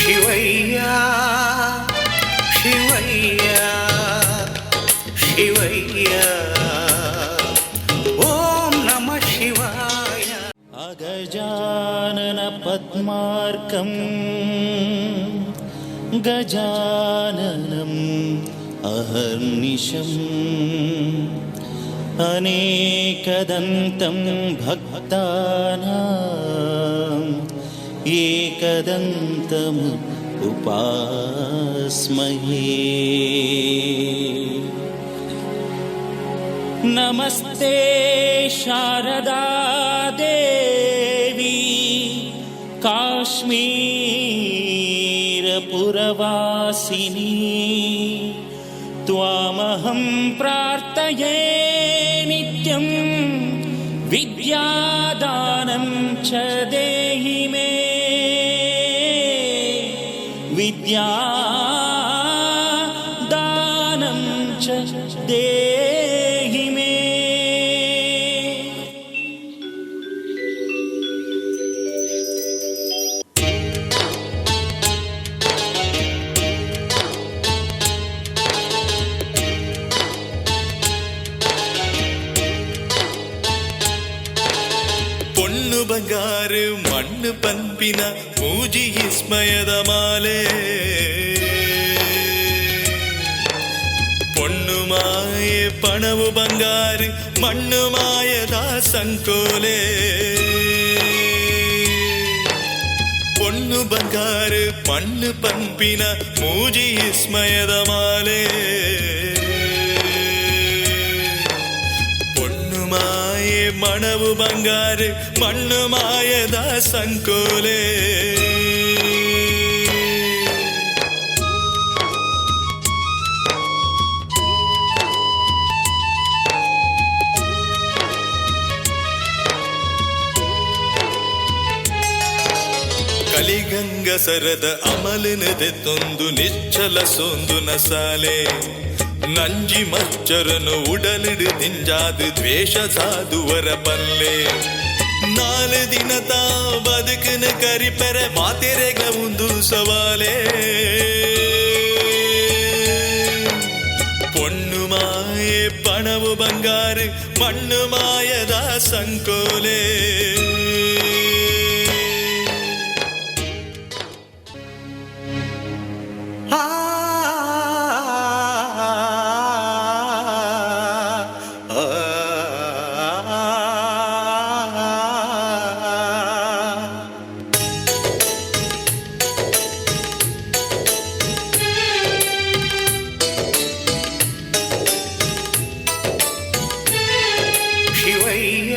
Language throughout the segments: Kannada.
ಶಿವಯ್ಯ ಶಿವಯ್ಯ ಶಿವಯ್ಯ ಓಂ ನಮಃ ಶಿವಾಯ. ಅಗಜಾನನ ಪದ್ಮಾರ್ಕಂ ಗಜಾನನಂ ಅಹರ್ನಿಶಂ ಅನೇಕದಂತಂ ಭಕ್ತಾನಾಂ ಏಕದಂತಂ ಉಪಾಸ್ಮಹೇ. ನಮಸ್ತೆ ಶಾರದಾ ದೇವಿ ಕಾಶ್ಮೀರಪುರವಾಸಿನಿ ತ್ವಾಮಹಂ ಪ್ರಾರ್ಥಯೇ ನಿತ್ಯಂ ವಿದ್ಯಾದಾನಂ ಚ ದೇಹಿ ಮೇ ವಿದ್ಯಾದಾನಂ ಚ ದೇಹಿ ಮೇ. பொண்ணு ಬಂಗಾರು ಮಣ್ಣು ಪಂಪಿನ ಮೂಜಿ ವಿಸ್ಮಯದ ಮಾಲೆ பொண்ணு ಮಾಯೆ ಪಣವು ಬಂಗಾರು ಮಣ್ಣು ಮಾಯದ ಸಂಕೋಲೆ பொண்ணு ಬಂಗಾರು ಮಣ್ಣು ಪಂಪಿನ ಮೂಜಿ ವಿಸ್ಮಯದ ಮಾಲೆ ಮಾಯೆ ಮಣವು ಬಂಗಾರು ಮಣ್ಣು ಮಾಯದ ಸಂಕೋಲೆ. ಕಲಿಗಂಗ ಸರದ ಅಮಲಿನದೆತ್ತೊಂದು ನಿಚ್ಚಲ ಸೊಂದು ನಸಾಲೆ ನಂಜಿ ಮಚ್ಚರನು ಉಡಲಿಡು ದಿಂಜಾದು ದ್ವೇಷ ಸಾಧುವರ ಪಲ್ಲೆ ನಾಲು ದಿನ ತಾ ಬದುಕನ ಕರಿಪೆರೆ ಮಾತೆರೆಗ ಒಂದು ಸವಾಲೆ பொண்ணு ಮಾಯೆ ಪಣವು ಬಂಗಾರು ಮಣ್ಣು ಮಾಯದ ಸಂಕೋಲೆ. ಶಿವಯ್ಯ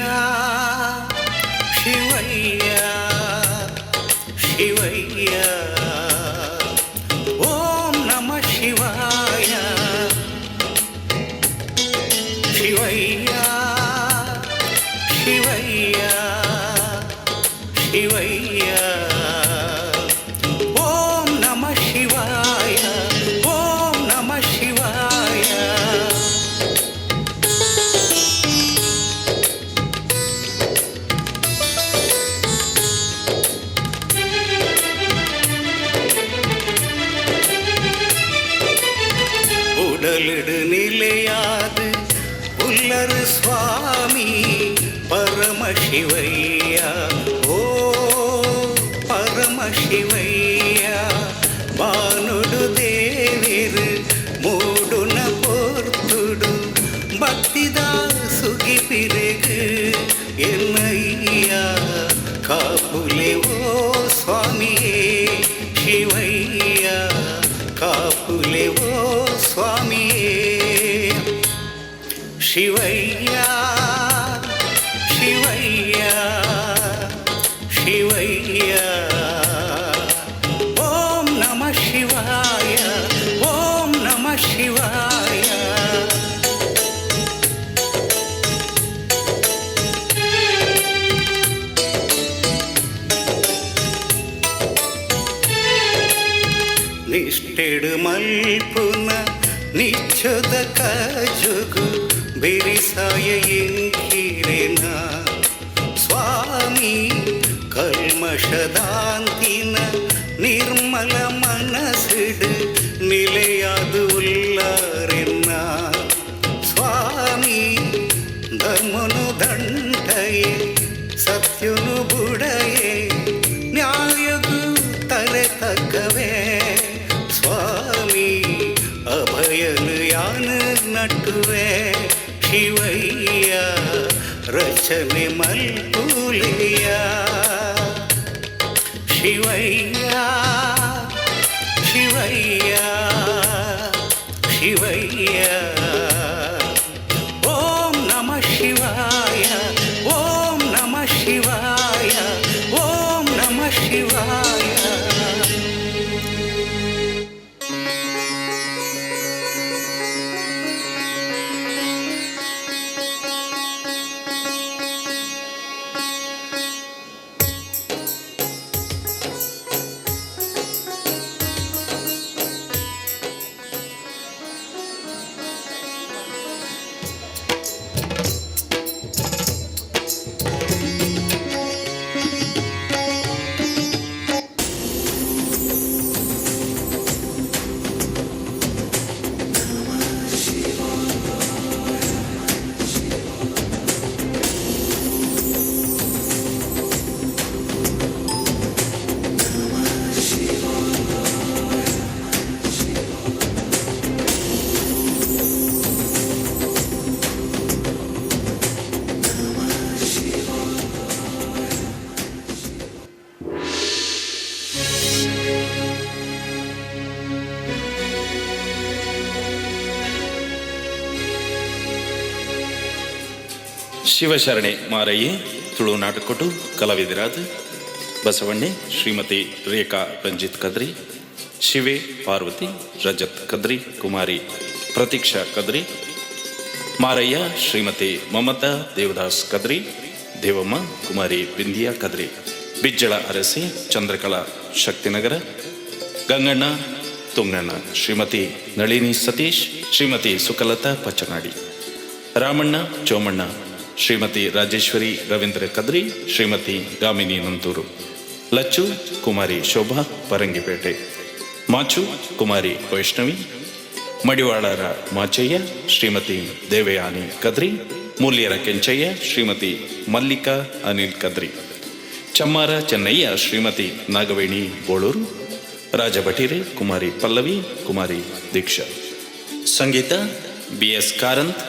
ಶಿವಯ್ಯ ಶಿವಯ್ಯ ಓಂ ನಮಃ ಶಿವಾಯ. ಶಿವಯ್ಯ ಶಿವಯ್ಯ ಶಿವಯ್ಯ ಓಂ ನಮಃ ಶಿವಾಯ ಓಂ ನಮಃ ಶಿವಾಯ. உடலிடு நிலையாது புல்லரு சுவாமி பரமசிவையா ஓ பரமசிவையா வானுடு தேவிரு மூடுன பொறுத்துடு பக்திதா சுகி பிறகு என்னையா காப்புலே ஓ சுவாமியே சிவையா காப்புலே ஓ சுவாமியே ಶಿವಯ್ಯ ಶಿವಯ್ಯ ಶಿವಯ್ಯ ಓಂ ನಮಃ ಶಿವಾಯ ಓಂ ನಮಃ ಶಿವಾಯ. ನಿಷ್ಠೆಡು ಮಲ್ಪುನ ನಿಚ್ಚದ ಕಜುಗು ಬಿರಿಸಾಯ ಎಂಕಿರೆನ ಸ್ವಾಮಿ ಕಲ್ಮಷದಾಂತಿನ ನಿರ್ಮಲ ಮನಸ್ಸಿಡು ನಿಲೆಯಾದು ಉಲ್ಲಾರೆನ್ನ ಸ್ವಾಮಿ ಧರ್ಮನು ದಂಡಯೇ ಸತ್ಯನು ಬುಡಯೇ ನ್ಯಾಯಗೂ ತಲೆ ತಕ್ಕವೇ ಸ್ವಾಮಿ ಅಭಯನು ಯಾನು ನಟುವೆ ಶಿವಯ್ಯ ರಚನೆ ಮಲ್ಪುಲಿಯ ಶಿವಯ್ಯ ಶಿವಯ್ಯ ಶಿವಯ್ಯ ಓಂ ನಮಃ ಶಿವಾಯ ಓಂ ನಮಃ ಶಿವಾಯ ಓಂ ನಮಃ ಶಿವಾಯ. ಶಿವಶರಣೆ ಮಾರಯ್ಯೆ ತುಳು ನಾಟಕೊಟ್ಟು ಕಲಾವಿದರಾದ ಬಸವಣ್ಣೆ ಶ್ರೀಮತಿ ರೇಖಾ ರಂಜಿತ್ ಕದ್ರಿ, ಶಿವೆ ಪಾರ್ವತಿ ರಜತ್ ಕದ್ರಿ, ಕುಮಾರಿ ಪ್ರತೀಕ್ಷಾ ಕದ್ರಿ, ಮಾರಯ್ಯ ಶ್ರೀಮತಿ ಮಮತಾ ದೇವದಾಸ್ ಕದ್ರಿ, ದೇವಮ್ಮ ಕುಮಾರಿ ಬಿಂದಿಯಾ ಕದ್ರಿ, ಬಿಜ್ಜಳ ಅರಸಿ ಚಂದ್ರಕಲಾ ಶಕ್ತಿನಗರ, ಗಂಗಣ್ಣ ತುಂಗಣ್ಣ, ಶ್ರೀಮತಿ ನಳಿನಿ ಸತೀಶ್, ಶ್ರೀಮತಿ ಸುಕಲತಾ ಪಚ್ಚನಾಡಿ, ರಾಮಣ್ಣ ಚೋಮಣ್ಣ, ಶ್ರೀಮತಿ ರಾಜೇಶ್ವರಿ ರವೀಂದ್ರ ಕದ್ರಿ, ಶ್ರೀಮತಿ ಗಾಮಿನಿ ನಂತೂರು, ಲಚ್ಚು ಕುಮಾರಿ ಶೋಭಾ ಪರಂಗಿಪೇಟೆ, ಮಾಚು ಕುಮಾರಿ ವೈಷ್ಣವಿ, ಮಡಿವಾಳರ ಮಾಚಯ್ಯ, ಶ್ರೀಮತಿ ದೇವಯಾನಿ ಕದ್ರಿ, ಮೂಲ್ಯರ ಕೆಂಚಯ್ಯ, ಶ್ರೀಮತಿ ಮಲ್ಲಿಕಾ ಅನಿಲ್ ಕದ್ರಿ, ಚಮ್ಮಾರ ಚೆನ್ನಯ್ಯ, ಶ್ರೀಮತಿ ನಾಗವೇಣಿ ಬೋಳೂರು, ರಾಜಭಟೀರೆ ಕುಮಾರಿ ಪಲ್ಲವಿ, ಕುಮಾರಿ ದೀಕ್ಷಾ. ಸಂಗೀತ BS ಕಾರಂತ್,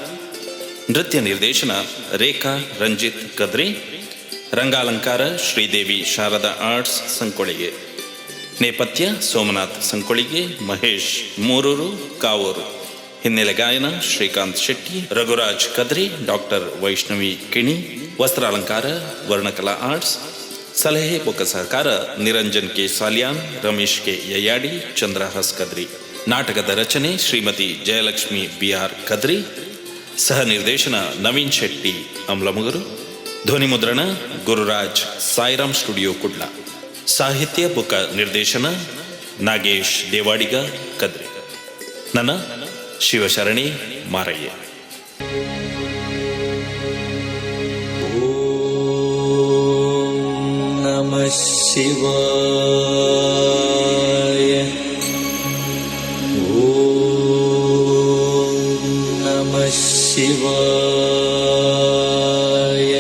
ನೃತ್ಯ ನಿರ್ದೇಶನ ರೇಖಾ ರಂಜಿತ್ ಕದ್ರಿ, ರಂಗಾಲಂಕಾರ ಶ್ರೀದೇವಿ ಶಾರದಾ ಆರ್ಟ್ಸ್ ಸಂಕೊಳಿಗೆ, ನೇಪಥ್ಯ ಸೋಮನಾಥ್ ಸಂಕೊಳಿಗೆ, ಮಹೇಶ್ ಮೂರೂರು ಕಾವೂರು, ಹಿನ್ನೆಲೆ ಗಾಯನ ಶ್ರೀಕಾಂತ್ ಶೆಟ್ಟಿ, ರಘುರಾಜ್ ಕದ್ರಿ, ಡಾಕ್ಟರ್ ವೈಷ್ಣವಿ ಕಿಣಿ, ವಸ್ತ್ರಾಲಂಕಾರ ವರ್ಣಕಲಾ ಆರ್ಟ್ಸ್, ಸಲಹೆ ಬೊಕ್ಕ ಸಹಕಾರ ನಿರಂಜನ್ ಕೆ ಸಾಲಿಯಾನ್, ರಮೇಶ್ ಕೆ ಯಯ್ಯಾಡಿ, ಚಂದ್ರಹಾಸ್ ಕದ್ರಿ. ನಾಟಕದ ರಚನೆ ಶ್ರೀಮತಿ ಜಯಲಕ್ಷ್ಮಿ BR ಕದ್ರಿ, ಸಹ ನಿರ್ದೇಶನ ನವೀನ್ ಶೆಟ್ಟಿ ಅಮ್ಲಮುಗರು, ಧ್ವನಿ ಮುದ್ರಣ ಗುರುರಾಜ್ ಸಾಯಿರಾಮ್ ಸ್ಟುಡಿಯೋ ಕುಡ್ಲ, ಸಾಹಿತ್ಯ ಬುಕ್ಕ ನಿರ್ದೇಶನ ನಾಗೇಶ್ ದೇವಾಡಿಗ ಕದ್ರಿ. ನನ್ನ ಶಿವಶರಣೆ ಮಾರಯ್ಯ. ಓಂ ನಮಃ ಶಿವಾಯ. ಶಿವಾಯ.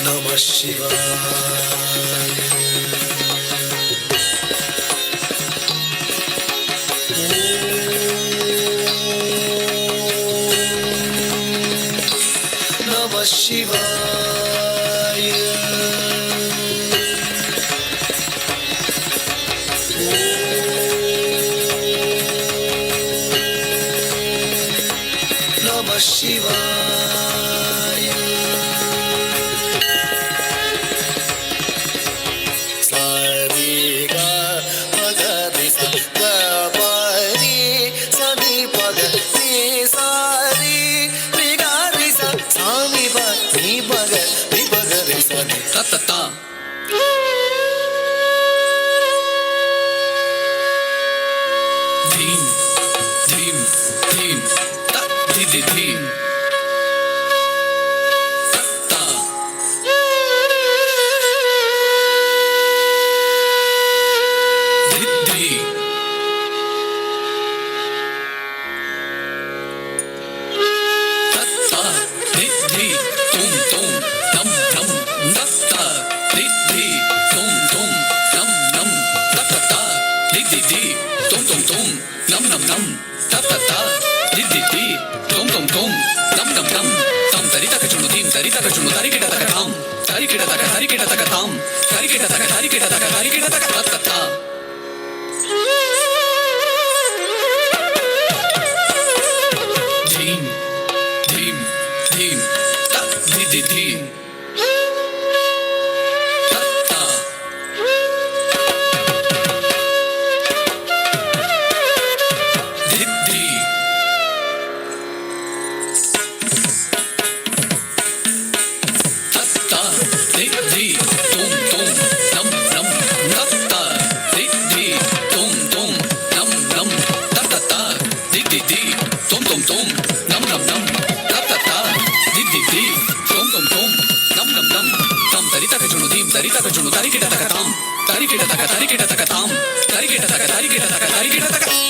ನಮಃ ಶಿವಾಯ. ನಮಃ ಶಿವಾಯ. ಶಿವಾಯ. ಸಾರಿ ಗ ಪದ ರಿ ಸ ಗ ಪ ರಿ ಸ ನಿ ಪ ಗ ರಿ ಸಾರಿ ರಿ ಗ ರಿ ಸ ಸಾ ನಿ ಪ ನಿ ಪ ಗ ರಿ ಪ ಗ ರಿ ಸ ನಿ ತ ತ ತ. ಧೀಮ್ ಧೀಮ್ ಧೀಮ್ ತ ಧಿ ಧಿ ಧೀಮ್ ತರಿಕಿಟ ತಕ ತರಿಕಿಟ ತಕ ತರಿಕಿಟ ತಕ ತತ್ತ ಧೀಮ್ ಧೀಮ್ ಧೀಮ್ ತ ಧಿ ಧೀಮ್ ತತ್ತ ಧಿ ಧಿ ತತ್ತ ಧಿ ಧಿ ತುಂ ತುಂ ನಂ ನಂ ತತ್ತ ಧಿ ಧಿ ತುಂ ತುಂ ನಂ ನಂ ತತ್ತ ಧಿ ಧಿ ಧಿ ತುಂ ತುಂ ತುಂ ನಂ ನಂ ನಂ ತತ್ತ ಧಿ ಧಿ ಧಿ ತುಂ ತುಂ ತುಂ ನಂ ನಂ ನಂ ತಂ ತರಿತಕ ಜುಣು ಧೀಂ ತರಿತಕ ಜುಣು ತರಿಕಿಟ ತಕ ತಾಂ ತರಿಕಿಟ ತಕ ತರಿಕಿಟ ತಕ ತಾಂ ತರಿಕಿಟ ತಕ ತರಿಕಿಟ ತಕ ತರಿಕಿಟ ತಕ ತಾಂ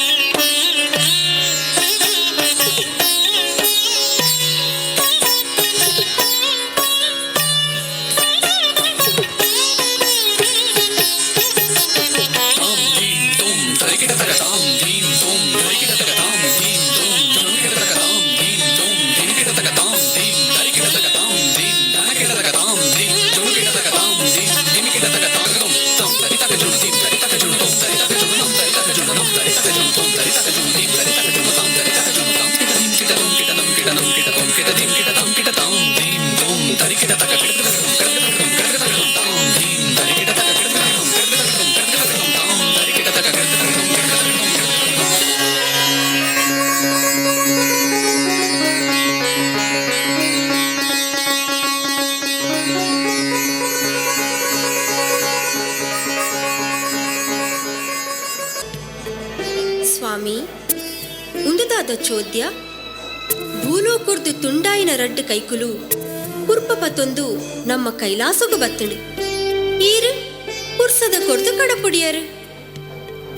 ಧೀಂ ತುಂ ತರಿಕಿಟ ತಕ ತಾಂ ಧೀಂ ತುಂ ತರಿಕಿಟ ತಕ ತಾಂ ಧೀಂ ತುಂ ತರಿಕಿಟ ತಕ ತಾಂ ಧೀಂ ತುಂ ತರಿಕಿಟ ತಕ ತಾಂ ಧೀಂ ತರಿಕಿಟ ತಕ ತಾಂ ಧೀಂ ತನಕಿಟ ತಕ ತಾಂ ಧೀಂ ಜುಣುಕಿಟ ತಕ ತಾಂ ಧೀಂ ಧಿಮಿಕಿಟ ತಕ ತಾಂ ತುಂ ತಾಂ ತರಿತಕ ಜುಣು ಧೀಂ ತರಿತಕ ಜುಣು ತುಂ ತರಿತಕ ಜುಣು ನಂ ತರಿತಕ ಜುಣು ನಂ ತರಿತಕ ಜುಣು ತುಂ ತರಿತಕ ಜುಣು ಧೀಂ ತರಿತಕ ಜುಣು ತಾಂ ತರಿತಕ ಜುಣು ತಾಂ ಕಿಟ ಧಿಂ ಕಿಟ ತುಂ ಕಿಟ ನಂ ಕಿಟ ನಂ ಕಿಟ ತುಂ ಕಿಟ ಧಿಂ ಕಿಟ ತಾಂ ಕಿಟ ತಾಂ ಧೀಂ ತುಂ ತರಿಕಿಟ ತಕ ಕಿಟ ತಕ ತುಂ ಕಿಟ ತಕ ತುಂ ಕಿಟ ತಕ ತುಂ ತಾಂ ಧೀಂ ತರಿಕಿಟ ತಕ ಕಿಟ ತಕ ತುಂ ಕಿಟ ತಕ ತುಂ ಕಿಟ ತಕ ತುಂ ತಾಂ ತರಿಕಿಟ ತಕ ಕಿಟ ತಕ ತುಂ ಕಿಟ ತಕ ತುಂ ಸ್ವಾಮಿ ಉಂದುದಾದ ಚೋದ್ಯ ಭೂಲೋಕುರ್ದು ತುಂಡಾಯಿನ ರಡ್ಡು ಕೈಕುಲು ಕುರ್ಪಪತ್ತೊಂದು ನಮ್ಮ ಕೈಲಾಸಗು ಬತ್ತುಂಡು ಈರು ಕುರ್ಸದ ಕೊರ್ದು ಕಡಪುಡಿಯರು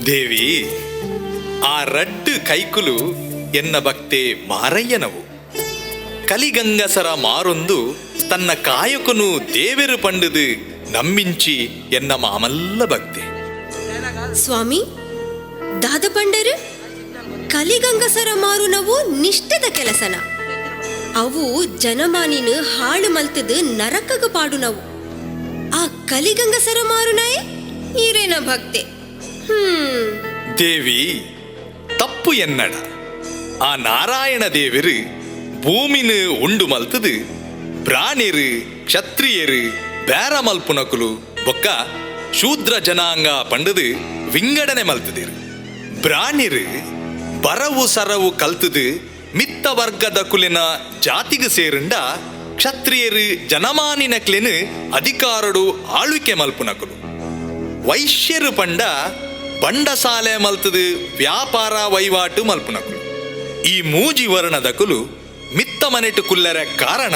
ದೇವಿ ಆ ರಡ್ಡು ಕೈಕುಲು ಎನ್ನ ಭಕ್ತೆ ಮಾರಯ್ಯನವು ಕಲಿಗಂಗಸರ ಮಾರೊಂದು ತನ್ನ ಕಾಯಕನು ದೇವೆರು ಪಂಡುದು ನಮ್ಮಿಂಚಿ ಎನ್ನ ಮಾಮಲ್ಲ ಭಕ್ತೆ ಸ್ವಾಮಿ ದಾದ ಪಂಡರು ಕಲಿಗಂಗಸರ ಮಾರು ನಾವು ನಿಷ್ಠದ ಕೆಲಸನ ಅವು ಜನಮಾನಿನ ಹಾಳು ಮಲ್ತದ ನರಕಗ ಪಾಡು ನಾವು ಆ ಕಲಿಗಂಗಸರ ಮಾರುನಾಯೇ ಈರೇನ ಭಕ್ತೆ ದೇವಿ ತಪ್ಪು ಎನ್ನಡ ಆ ನಾರಾಯಣ ದೇವರು ಭೂಮಿನ ಉಂಡು ಮಲ್ತದು ಪ್ರಾಣಿರು ಕ್ಷತ್ರಿಯರು ಬೇರ ಮಲ್ಪುನಕುಲು ಬೊಕ್ಕ ಶೂದ್ರ ಜನಾಂಗ ಪಂಡದು ವಿಂಗಡನೆ ಮಲ್ತದಿರು ಪ್ರಾಣಿರು ಬರವು ಸರವು ಕಲ್ತದು ಮಿತ್ತ ವರ್ಗದ ಕುಲಿನ ಜಾತಿಗೆ ಸೇರುಂಡ ಕ್ಷತ್ರಿಯರು ಜನಮಾನಿನಕ್ಲೆನು ಅಧಿಕಾರಡು ಆಳ್ವಿಕೆ ಮಲ್ಪುನಕುಲು ವೈಶ್ಯರು ಪಂಡ ಬಂಡಸಾಲೆ ಮಲ್ತದು ವ್ಯಾಪಾರ ವಹಿವಾಟು ಮಲ್ಪುನಕುಲು ಈ ಮೂಜಿ ವರ್ಣದಕುಲು ಮಿತ್ತ ಮನೆಟು ಕುಲ್ಲರ ಕಾರಣ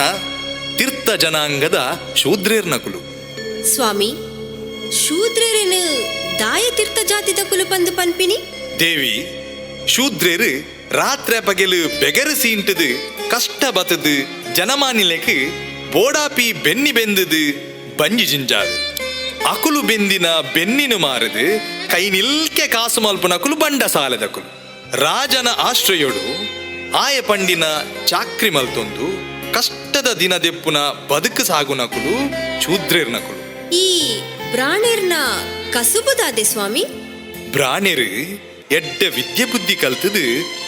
ತೀರ್ಥ ಜನಾಂಗದ ಶೂದ್ರೇರ್ನಕುಲು ಸ್ವಾಮಿ ಶೂದ್ರರೇನು ದಾಯ ತೀರ್ಥ ಜಾತಿದ ಕುಲು ಬಂದು ಪನ್ಪಿನಿ ದೇವಿ ಶೂದ್ರೇರು ರಾತ್ರಿ ಪಗೆಲು ಬೆಗರು ಸೀಂಟದು ಕಷ್ಟ ಬತದು ಜನಮಾನಿಲೆಕ್ ಬೋಡಾಪಿ ಬೆನ್ನಿ ಬೆಂದದು ಬಂಜಿ ಜಿಂಜಾದು ಅಕುಲು ಬೆಂದಿನ ಬೆನ್ನಿನ ಮಾರದು ಕೈ ನಿಲ್ಕೆ ಕಾಸು ಮಲ್ಪುನಕುಲು ಬಂಡ ಸಾಲದಕುಲು ರಾಜನ ಆಶ್ರಯೋಡು ಆಯ ಪಂಡಿನ ಚಾಕ್ರಿ ಮಲ್ತೊಂದು ಕಷ್ಟದ ದಿನದೆಪ್ಪುನ ಬದುಕು ಸಾಗುನಕುಲು ಶೂದ್ರೇರ್ನಕುಲು ಈ ಬ್ರಾಣೆರ್ನ ಕಸುಬುದಾದೆ ಸ್ವಾಮಿ ಬ್ರಾಣೆರು ಎಡ್ಡ ವಿದ್ಯೆ ಬುದ್ಧಿ ಕಲ್ತದು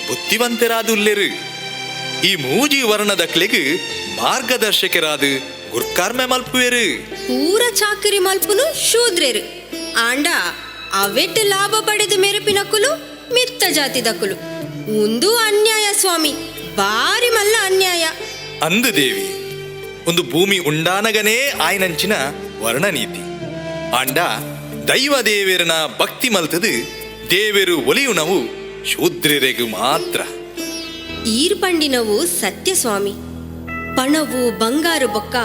ಬುದ್ಧಿವಂತರಾದುಲ್ಲೆರು ಈ ಮೂಜಿ ವರ್ಣದಕ್ಲೆಗ್ ಮಾರ್ಗದರ್ಶಕರಾದ ಗುರ್ಕಾರ್ಮೆ ಮಲ್ಪುವೆರು ಪೂರ ಚಾಕರಿ ಮಲ್ಪುನು ಶೂದ್ರೇರು ಆಂಡ ಅವೆಟ್ಟು ಲಾಭ ಪಡೆದು ಮೆರಪಿನಕುಲು ಮಿತ್ತ ಜಾತಿದಕುಲು ಒಂದು ಅನ್ಯಾಯ ಸ್ವಾಮಿ ಬಾರಿ ಮಲ್ಲ ಅನ್ಯಾಯ ಅಂದು ದೇವಿ ಒಂದು ಭೂಮಿ ಉಂಡಾನಗನೇ ಆಯ್ನಂಚಿನ ವರ್ಣನೀತಿ ಆಂಡ ದೈವ ದೇವೇರನ ಭಕ್ತಿ ಮಲ್ತದು ದೇವರು ಒಲಿಯುಣವು ಶೂದ್ರರೆಗೂ ಮಾತ್ರ ಈರ್ ಪಂಡಿನವು ಸತ್ಯ ಸ್ವಾಮಿ ಪಣವು ಬಂಗಾರು ಬೊಕ್ಕ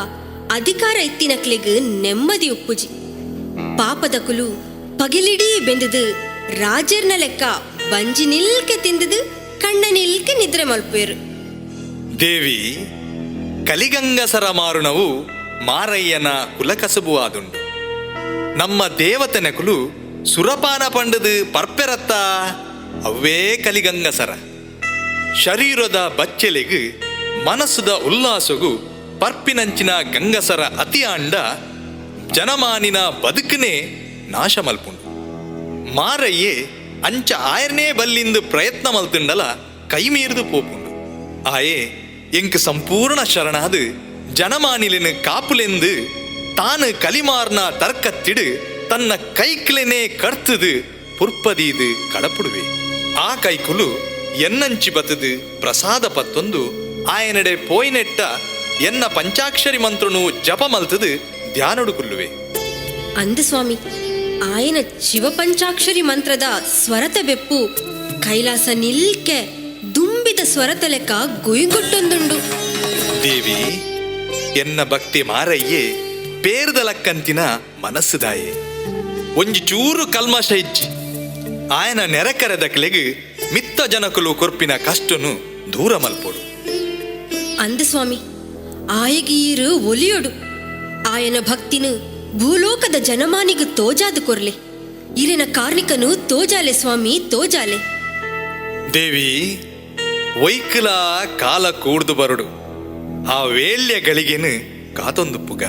ಅಧಿಕಾರ ಇತ್ತಿನಕ್ಲೆಗ್ ನೆಮ್ಮದಿ ಉಪ್ಪುಜಿ ಪಾಪದಕುಲು ಪಗಿಲಿಡೀ ಬೆಂದದು ರಾಜರ್ನ ಲೆಕ್ಕ ಬಂಜಿ ನಿಲ್ಕೆ ತಿಂದದು ಕಣ್ಣ ನಿಲ್ಕೆ ನಿದ್ರೆ ಮಲ್ಪೇರು ದೇವಿ ಕಲಿಗಂಗಸರ ಮಾರುಣವು ಮಾರಯ್ಯನ ಕುಲಕಸಬು ಆದುಂಡು ನಮ್ಮ ದೇವತೆನಕುಲು ಸುರಪಾನ ಪಂಡದು ಪರ್ಪೆರತ್ತ ಅವೇ ಕಲಿಗಂಗಸರ ಶರೀರದ ಬಚ್ಚೆಲೆಗ್ ಮನಸ್ಸುದ ಉಲ್ಲಾಸಗು ಪರ್ಪಿನಂಚಿನ ಗಂಗಸರ ಅತಿ ಆಂಡ ಜನಮಾನಿನ ಬದುಕನೇ ನಾಶ ಮಲ್ಪುಂಡು. ಮಾರಯ್ಯೆ ಅಂಚ ಆಯರ್ನೇ ಬಲ್ಲಿಂದು ಪ್ರಯತ್ನ ಮಲ್ತುಂಡಲ ಕೈ ಮೀರಿದು ಪೋಪುಂಡು. ಆಯೆ ಎಂಕ್ ಸಂಪೂರ್ಣ ಶರಣಾದು ಜನಮಾನಿಲಿನ ಕಾಪುಲೆಂದು ತಾನು ಕಲಿಮಾರ್ನ ತರ್ಕತ್ತಿಡು ತನ್ನ ಕೈಕ್ಲೆನೇ ಕಡ್ತದು ಪುರ್ಪದೀದು ಕಡಪುಡುವೆ. ಆ ಕೈಕುಲು ಎನ್ನಂಚಿ ಬತ್ತದು ಪ್ರಸಾದ ಪತ್ತೊಂದು ಆಯನಡೆ ಪೋಯ್ನೆಟ್ಟ ಎನ್ನ ಪಂಚಾಕ್ಷರಿ ಮಂತ್ರನು ಜಪ ಮಲ್ತದು ಧ್ಯಾನೊಡುಕುಲ್ಲುವೆ. ಅಂದ ಸ್ವಾಮಿ, ಆಯನ ಶಿವಪಂಚಾಕ್ಷರಿ ಮಂತ್ರದ ಸ್ವರತ ಬೆಪ್ಪು ಕೈಲಾಸ ನಿಲ್ಕೆ ದುಂಬಿದ ಸ್ವರತ ಲೆಕ್ಕ ಗುಯ್ಗುಟ್ಟೊಂದುಂಡು. ದೇವಿ, ಎನ್ನ ಭಕ್ತಿ ಮಾರಯ್ಯೆ ಪೇರ್ದಲಕ್ಕಂತಿನ ಮನಸ್ಸುದಾಯೆ ಒಂಜಿ ಚೂರು ಕಲ್ಮಶ ಇಜ್ಜಿ ಆಯನ ನೆರೆಕರೆದಕ್ಲೆಗ್ ಮಿತ್ತ ಜನಕುಲು ಕೊರ್ಪಿನ ಕಷ್ಟನು ದೂರ ಮಲ್ಪೊಡು. ಅಂದ ಸ್ವಾಮಿ, ಆಯಗೀರು ಒಲಿಯೊಡು ಆಯನ ಭಕ್ತಿನು ಭೂಲೋಕದ ಜನಮಾನಿಗೂ ತೋಜಾದು ಕೊರ್ಲೆ. ಇರಿನ ಕಾರ್ಣಿಕನು ತೋಜಾಲೆ ಸ್ವಾಮಿ, ತೋಜಾಲೆ. ದೇವಿ, ವೈಕಲ ಕಾಲ ಕೂಡ್ದು ಬರಡು ಆ ವೇಳ್ಯ ಗಳಿಗೆನು ಕಾತೊಂದು ಪುಗ.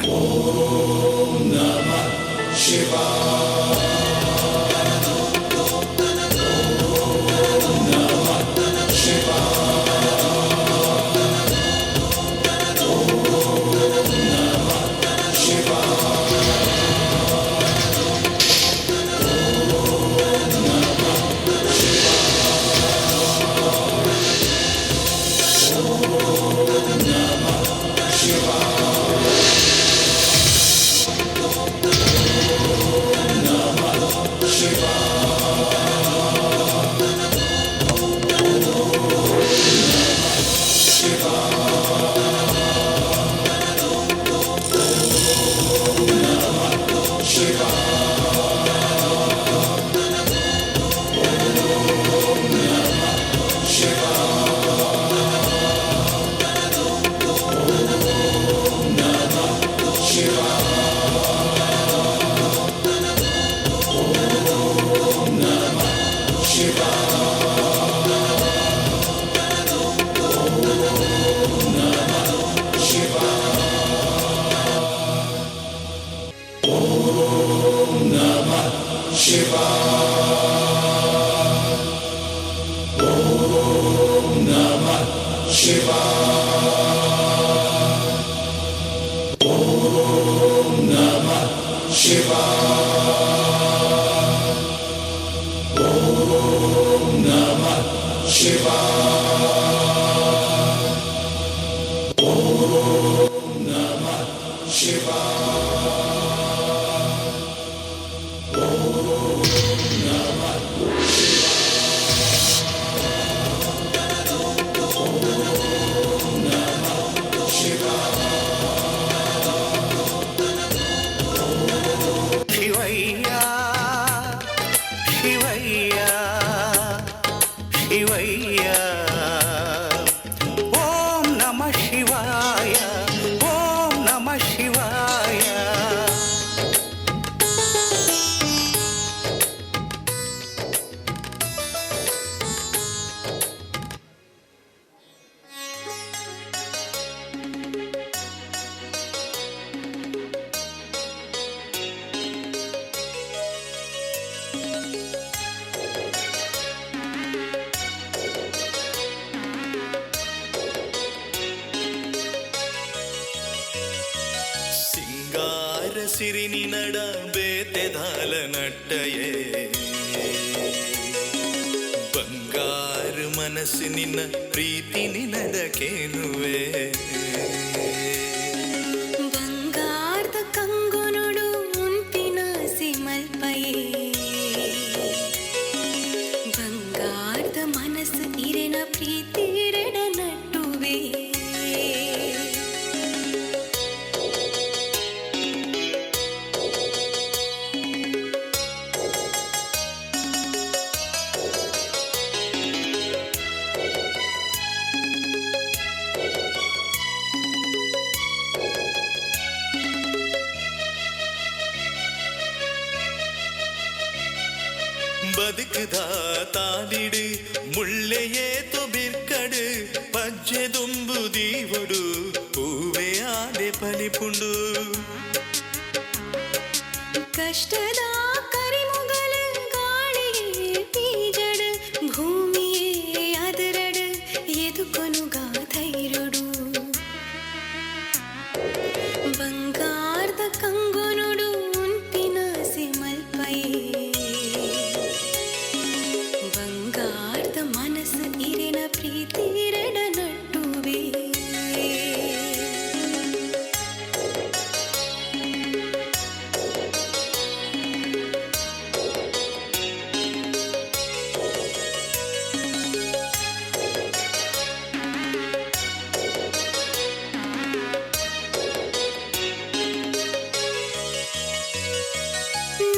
ಶಿವಯ್ಯ ಶಿವಯ್ಯ ಶಿವಯ್ಯ ಓಂ ನಮಃ ಶಿವಾಯ ಓಂ ನಮಃ ಶಿವಾಯ. ಸಿಂಗಾರ ಸಿರಿನಿ ನಡ ಬೇತೆದಾಲ ನಟ್ಟಯೇ ಬಂಗಾರು ಮನಸ್ಸು ನಿನ್ನ ಪ್ರೀತಿ ನಿನದಕೇನುವೆ. ಬಂಗಾರದ ಕಂಗುನುಡು ಉಂಟಿನ ಸಿಮಲ್ಪಯೇ ಬಂಗಾರದ ಮನಸ್ಸು ಇರೆನ ಪ್ರೀತಿ ಇರೆನ ನಟ್ಟುವೆ. ಬದುಕುದ ತಾದಿಡು ಮುಳ್ಳೆಯೇ ತೊಬಿರ್ಕಡು ಪಜ್ಜೆದುಂಬು ದೀವಡು ಹೂವೆ ಆದೆ ಪಲಿಪುಂಡು. ಕಷ್ಟದ ಕರಿಮುಗಲ ಗಾಳಿಯೇ ಬೀಜಡ ಭೂಮಿಯೇ ಅದರಡ ಎದುಕೊನುಗ ಧೈರ್ಯಡು ಬಂಗಾರದ ಕಂಗೊನುಡು ಉಂಪಿನ ಸಿಮಲ್ಪಯೇ ಬಂಗಾರದ ಮನಸ್ಸು ಇರಿನ ಪ್ರೀತಿರೆಡ ನಟ್ಟುವೆ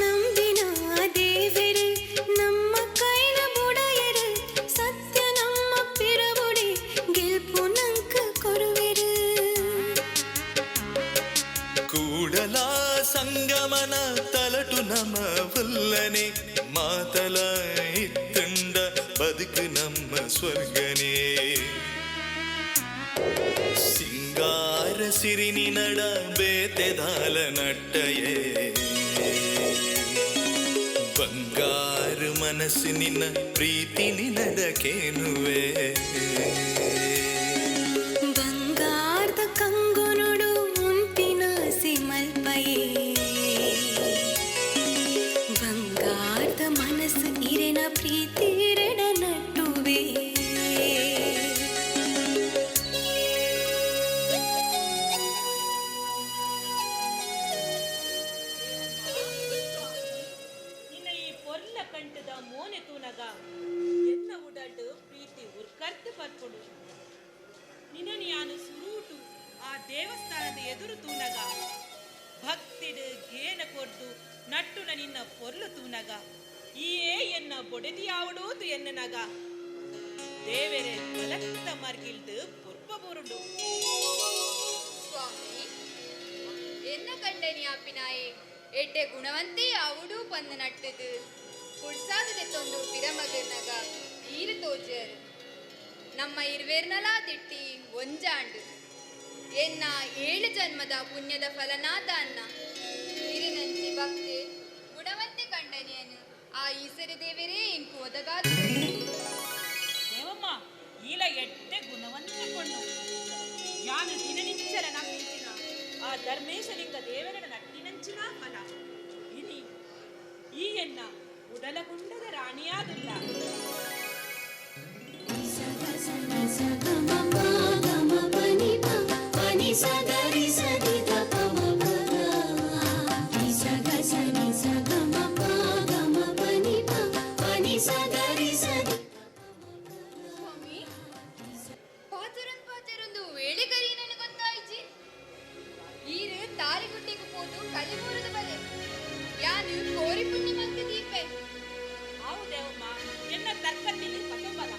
ನಂಬಿನ ದೇವರು ನಮ್ಮ ಕೈನ ಬುಡಯರು ಸತ್ಯ ನಮ್ಮ ಪಿರವುಡಿ ಗೆಲ್ಪು ನಂಕ ಕೊಡುವೆರು ಕೂಡಲ ಸಂಗಮನ ತಲಟು ನಮ ವಲ್ಲನೆ ಮಾತಲ ಇತ್ತುಂಡ ಬದುಕು ನಮ್ಮ ಸ್ವರ್ಗನೇ ಸಿಂಗಾರ ಸಿರಿನಿ ನಡ ಬೇತೆದಾಲ ನಟ್ಟಯೇ ಬಂಗಾರು ಮನಸ್ಸು ನಿನ್ನ ಪ್ರೀತಿ ನಿನದಕೇನುವೆ ಬಂಗಾರದ ಕಂಗೊನುಡು ಉಂಪಿನ ಸಿಮಲ್ಪಯೇ ಬಂಗಾರದ ಮನಸ್ಸು ಇರೆನ ಪ್ರೀತಿರೆಡ ನಟ್ಟುವೆ ನಿನ್ನ ಈ ಪೊರ್ಲ ಕಂಟದ ಮೋನೆ ತೂನಗ ಎನ್ನ ಉಡಲ್ಡು ಪ್ರೀತಿ ಉರ್ಕರ್ತು ಬರ್ಕೊಡು ನಿನ್ನನ್ನು ಯಾನು ಸುರೂಟು ಆ ದೇವಸ್ಥಾನದ ಎದುರು ತೂನಗ ಭಕ್ತಿಡು ಗೇನ ಕೊರ್ದು ನಟ್ಟುನ ನಿನ್ನ ಪೊರ್ಲು ತೂನಗ ಈಯೇ ಎನ್ನ ಬೊಡೆದಿಯಾವಡೂತು ಎನ್ನನಗ ದೇವೆರೆ ಬಲತ್ತ ಮರ್ಗಿಲ್ದು ಪುರ್ಪ ಬೊರುಡು ಸ್ವಾಮಿ ಎನ್ನ ಕಂಡನಿ ಆಪಿನಾಯೆ ಎಡ್ಡೆ ಗುಣವಂತೆ ಅವಡು ಪಂದು ನಟ್ಟದು ಕುಡ್ಸಾಗದೆ ತೊಂದು ಪಿರಮಗರ್ನಗ ಈರು ತೋಜರ್ ನಮ್ಮ ಇರ್ವೇರ್ನಲ ತಿಟ್ಟಿ ಒಂಜಾಂಡು ಎನ್ನ 7 ಜನ್ಮದ ಪುಣ್ಯದ ಫಲನಾದ ಅನ್ನ ಇರಿನಂಚಿ ಭಕ್ತಿ ಗುಣವಂತೆ ಕಂಡನಿಯನು ಆ ಈಸರಿ ದೇವರೇ ಇಂಕು ಒದಗಾದ ದೇವಮ್ಮ ಈಲ ಎಡ್ಡೆ ಗುಣವಂತ ಕೊಂಡು ಯಾನು ದಿನನಿಚ್ಚಲ ನಂಬಿಂಚಿನ ಆ ಧರ್ಮೇಶಲಿಂಗ ದೇವರನ ನಟ್ಟಿನಂಚಿನ ಫಲ ಇನಿ ಈ ಎನ್ನ ಉಡಲಗುಂಡದ ರಾಣಿಯಾದುಲ್ಲ ಸ್ವಾಮಿ ಪಾಚರೊಂದು ವೇಳೆಗರಿ ನನಗೆ ಗೊತ್ತಾಯ್ಜಿ ಈರು ತಾರಿಗುಟ್ಟಿಗೆ ಹೋದು ಕಲಿಮೂರದ ಬಲೆ ಯಾನು ಕೋರಿ ಪುಣ್ಯಮಂತ ದೀಪೆ ಆವು ದೇವಮ್ಮ ಎನ್ನ ತರ್ಕತ್ತಿನಿ ಪಟೋಬಲ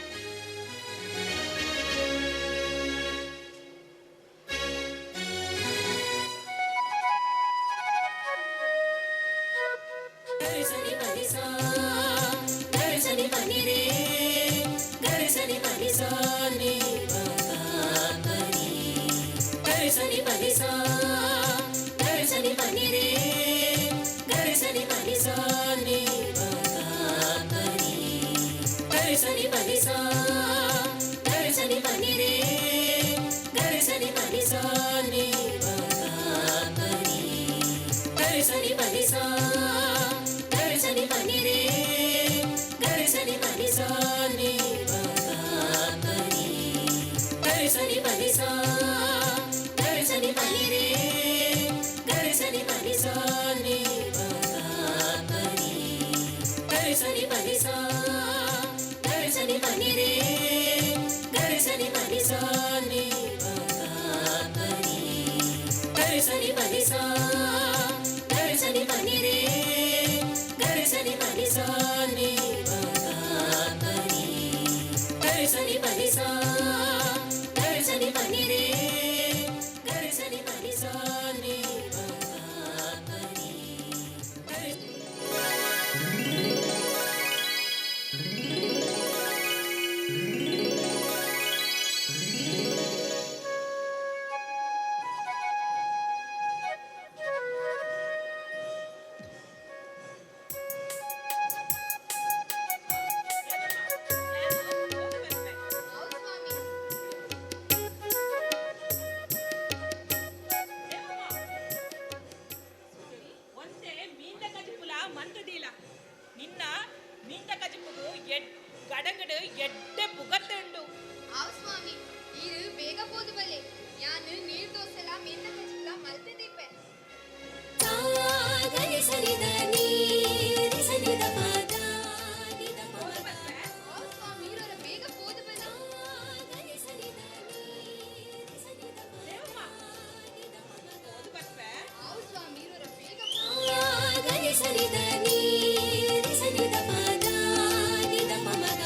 ಮಂತದಿಲ್ಲ ನಿನ್ನ ನಿಂದ ಕಜಿಪುಗು ಗಡಗಡು ಎಡ್ಡೆ ಪುಗತ್ತುಂಡು ಆವ್ ಸ್ವಾಮಿ ಈರು ಬೇಗ ಪೋದು ಬಲೆ ಯಾನು ನೀರ್ ದೋಸೆಲ ಮೆಂದ ಕಜಿಪ್ಲ ಮಲ್ತೆ ದೀಪೆ ಗರಿ ಸನಿದ ನೀರಿ ಸನಿದ ಪದ ನಿದ ಪದ ಆವ್ ಸ್ವಾಮಿ ಈರೋರ ಬೇಗ ಪೋದು ಬಲೆ ಗರಿ ಸನಿದ ನೀರಿ ಸನಿದ ದೇವಮ್ಮ ಓದು ಬಸ್ಪೆ ಆವ್ ಸ್ವಾಮಿ ಈರೋರ ಬೇಗ ಗರಿ ಸನಿದ ನೀರಿ ಸನಿದ ಪದ ನಿದ ಪಮಗ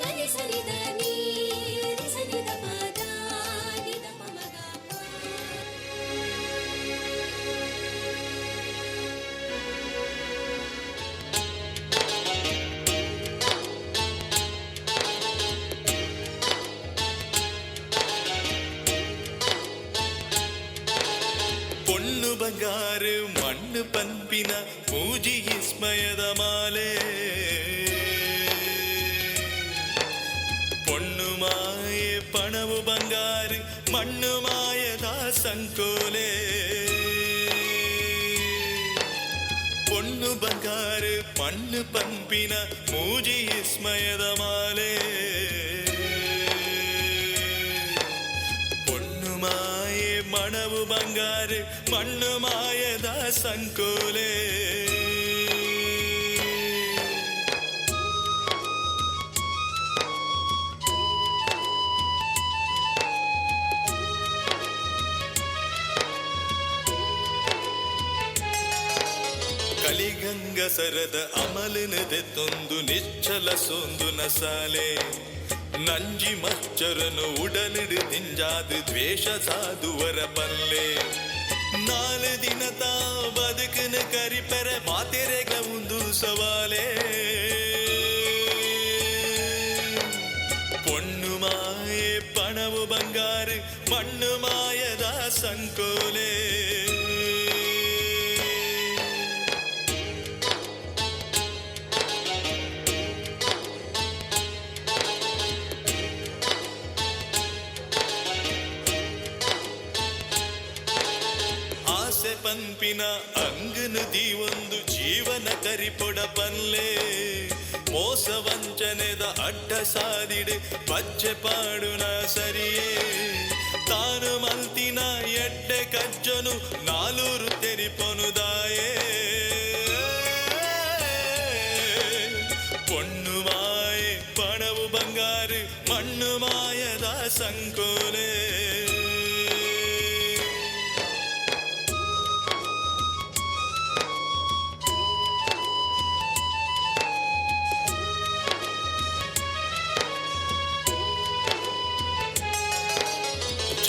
ಗರಿ ಸನಿದ ನೀರಿ ಸನಿದ ಪದ ನಿದ ಪಮಗ பொண்ணு பங்காரு மண்ணு பண்பின மூஜி இஸ்மயத மாலே பொண்ணு மாயே பணவு பங்காரு மண்ணு மாயதா ಸಂಕೋಲೆ பொண்ணு பங்காரு மண்ணு பண்பின மூஜி இஸ்மயத மாலே பொண்ணு மாயே மணவு பங்காரு மண்ணு மாயதா ಸಂಕೋಲೆ ಕಲಿಗಂಗ ಸರದ ಅಮಲಿನದೆತ್ತೊಂದು ನಿಚ್ಚಲ ಸೊಂದು ನಸಾಲೆ ನಂಜಿ ಮಚ್ಚರನು ಉಡಲಿಡು ತಿಂಜಾದು ದ್ವೇಷ ಸಾಧುವರ ಪಲ್ಲೆ 4 ದಿನ ತಾ ಬದುಕನ ಕರಿಪೆರೆ ಮಾತೆರೆಗ ಒಂದು ಸವಾಲೆ பொண்ணு மாயே பணவு பங்காரு மண்ணு மாயதா ಸಂಕೋಲೆ ಆಸೆ ಪಂಪಿನ ಅಂಗನು ಒಂದು ಜೀವನ ಕರಿಪೊಡ ಪನ್ಲೆ ಮೋಸ ವಂಚನೆದ ಅಡ್ಡ ಸಾದಿಡು ಪಚ್ಚೆ ಪಾಡುನ ಸರಿಯೇ ತಾನು ಮಲ್ತಿನ ಎಡ್ಡೆ ಕಜ್ಜನು 4 ತೆರಿಪೊನುದಾಯೇ பொண்ணு மாயே பணவு பங்காரு மண்ணு மாயದ ಸಂಕೋಲೆ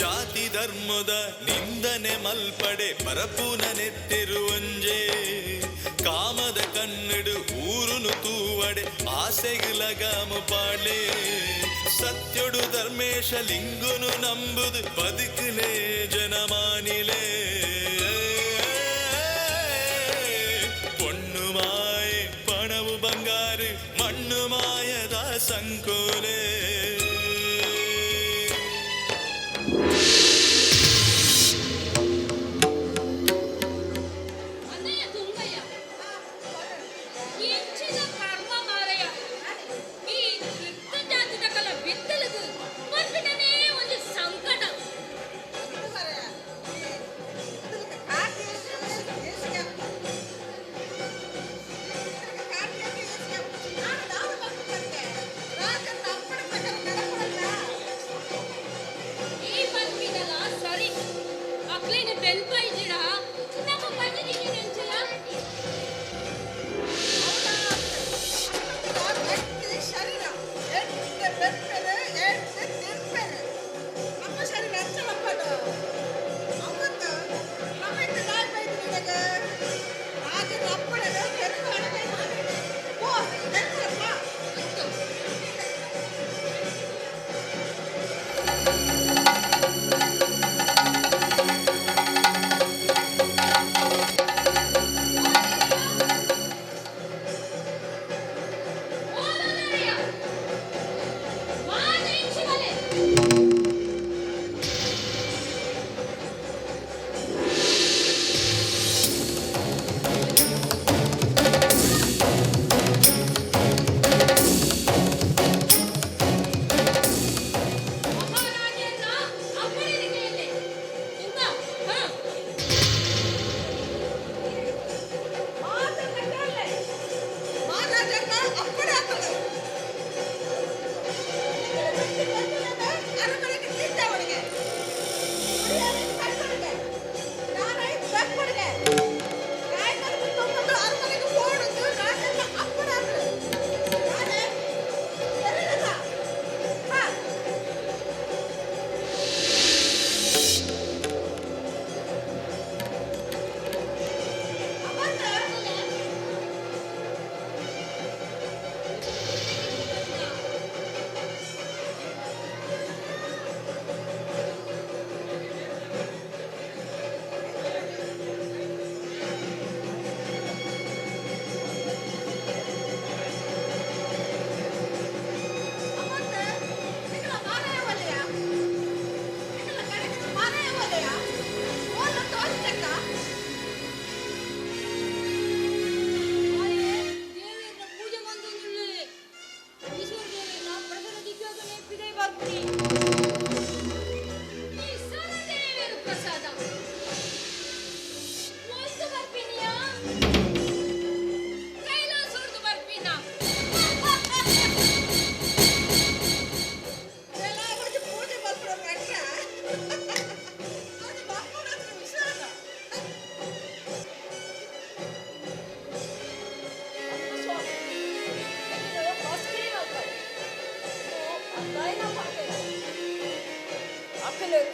ಜಾತಿ ಧರ್ಮದ ನಿಂದನೆ ಮಲ್ಪಡೆ ಪರಪುನ ನೆತ್ತಿರುವಂಜೆ ಕಾಮದ ಕನ್ನಡು ಊರುನು ತೂವಡೆ ಆಸೆಗೆ ಲಗಾಮ ಪಾಡೆ ಸತ್ಯಡು ಧರ್ಮೇಶ ಲಿಂಗುನು ನಂಬುದು ಬದುಕಲೇ ಜನಮಾನಿಲೇ பொண்ணு மாயே பணவு பங்காரு மண்ணு மாயದ ಸಂಕೋಲೆ ಅಣ್ಣಯ್ಯ ತುಂಗಯ್ಯ ಹೆಚ್ಚಿನ ಕರ್ಮ ಮಾರಯ್ಯ ಈ ದುಷ್ಟ ಜಾತಿದ ಕಲ ಬಿತ್ತಲದು ಬರ್ಬಿಟ್ಟನೇ ಒಂದು ಸಂಕಟ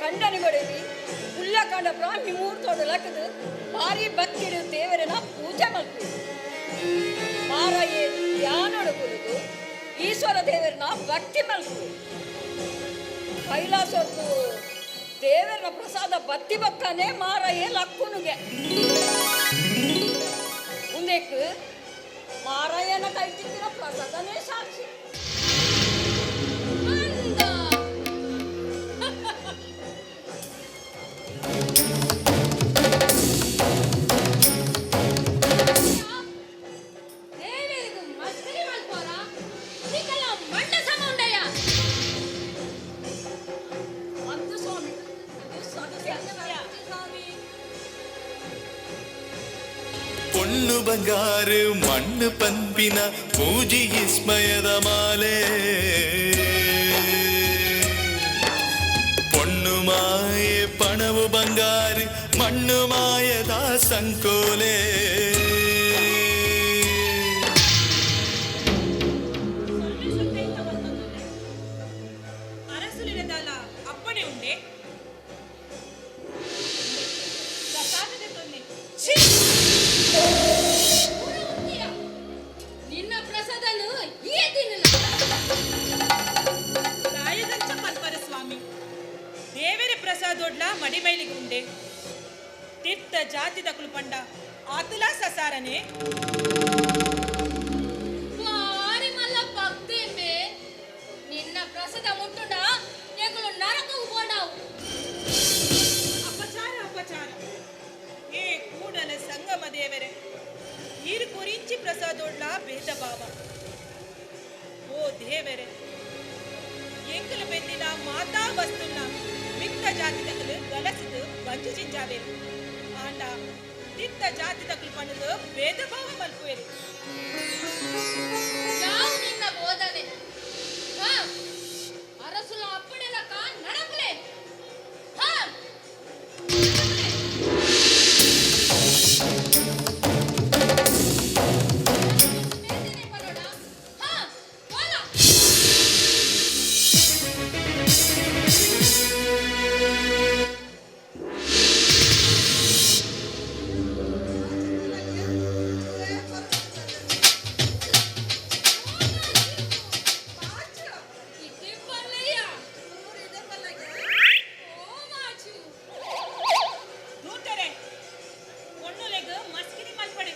ಕಂಡನಿ ಕೊಡಲಿ ಉಲ್ಲ ಕಂಡ ಬ್ರಾಹ್ಮಿ ಮುಹೂರ್ತೋಡ ಲೆಕ್ಕದ ಭಾರಿ ಭಕ್ತಿ ಹಿಡಿದು ದೇವರನ್ನ ಪೂಜೆ ಮಾಡ್ತೀವಿ. ಮಾರಾಯೇ ಧ್ಯಾನೋಡ ಕುರಿತು ಈಶ್ವರ ದೇವರನ್ನ ಭಕ್ತಿ ಮಾಡ್ತೀವಿ. ಕೈಲಾಸದ್ದು ದೇವರ ಪ್ರಸಾದ ಬತ್ತಿ ಬತ್ತಾನೆ ಮಾರಾಯೇ ಲಕ್ಕುನುಗೆ ಮುಂದೆಕ್ ಮಾರಾಯನ ಕೈ ತಿಂದಿನ ಪ್ರಸಾದನೇ ಸಾಕ್ಷಿ. பொண்ணு ಬಂಗಾರು ಮಣ್ಣು ಪಂಪಿನ ಮೂಜಿ ವಿಸ್ಮಯದ ಮಾಲೆ பொண்ணு ಮಾಯೆ ಪಣವು ಬಂಗಾರು ಮಣ್ಣು ಮಾಯದ ಸಂಕೋಲೆ ಅರಸುಲಿನದಲ್ಲ ಅಪ್ಪಣೆ ಉಂಡೆ ಪ್ರಸಾದದ ತೊನ್ನೆ ನಿನ್ನ ಪ್ರಸಾದನು ಈ ದಿನ ರಾಯಗಂಚ ಮಲ್ಪರ ಸ್ವಾಮಿ ದೇವರ ಪ್ರಸಾದೊಡ್ಲ ಮಡಿಮೈಲಿಗೆ ಉಂಡೆ ತೀರ್ಥ ಜಾತಿದ ಕುಲ್ಪಂಡ ಆತುಲ ಸಸಾರನೆ ಭಾರಿ ಮಲ್ಲ ಭಕ್ತಿಂಬೆ ನಿನ್ನ ಪ್ರಸಾದ ಮುಟ್ಟುಂಡ ಎಗಳು ನರಕವು ಬೋಡಾವು. ಅಪಚಾರ ಅಪಚಾರ ಏ ಕೂಡಲ ಸಂಗಮ ದೇವರೇ ನೀರು ಕುರಿಂಚಿ ಪ್ರಸಾದೊಡ್ಲ ಭೇದ ಭಾವ ಓ ದೇವರೇ ಎಂಕಲ ಬೆಂದಿನ ಮಾತಾ ವಸ್ತುನ ಮಿಕ್ಕ ಜಾತಿದಕಲು ಗಲಸಿದು ಬಂಜು ಜಿಂಜಾವೇರು ಆಂಡ ತಿತ್ತ ಜಾತಿದಕಲು ಪಣದು ಭೇದ ಭಾವ ಮಲ್ಪುವೆರು. ಯಾವ ನಿನ್ನ ಬೋಧನೆ ಅರಸುಲ ಅಪ್ಪಡೆಲಕ ನಡಕಲೆ ದೂತರೆ பொண்ணுಲೆಗ ಮಸ್ಕಿನಿ ಮಲ್ಪಡೆ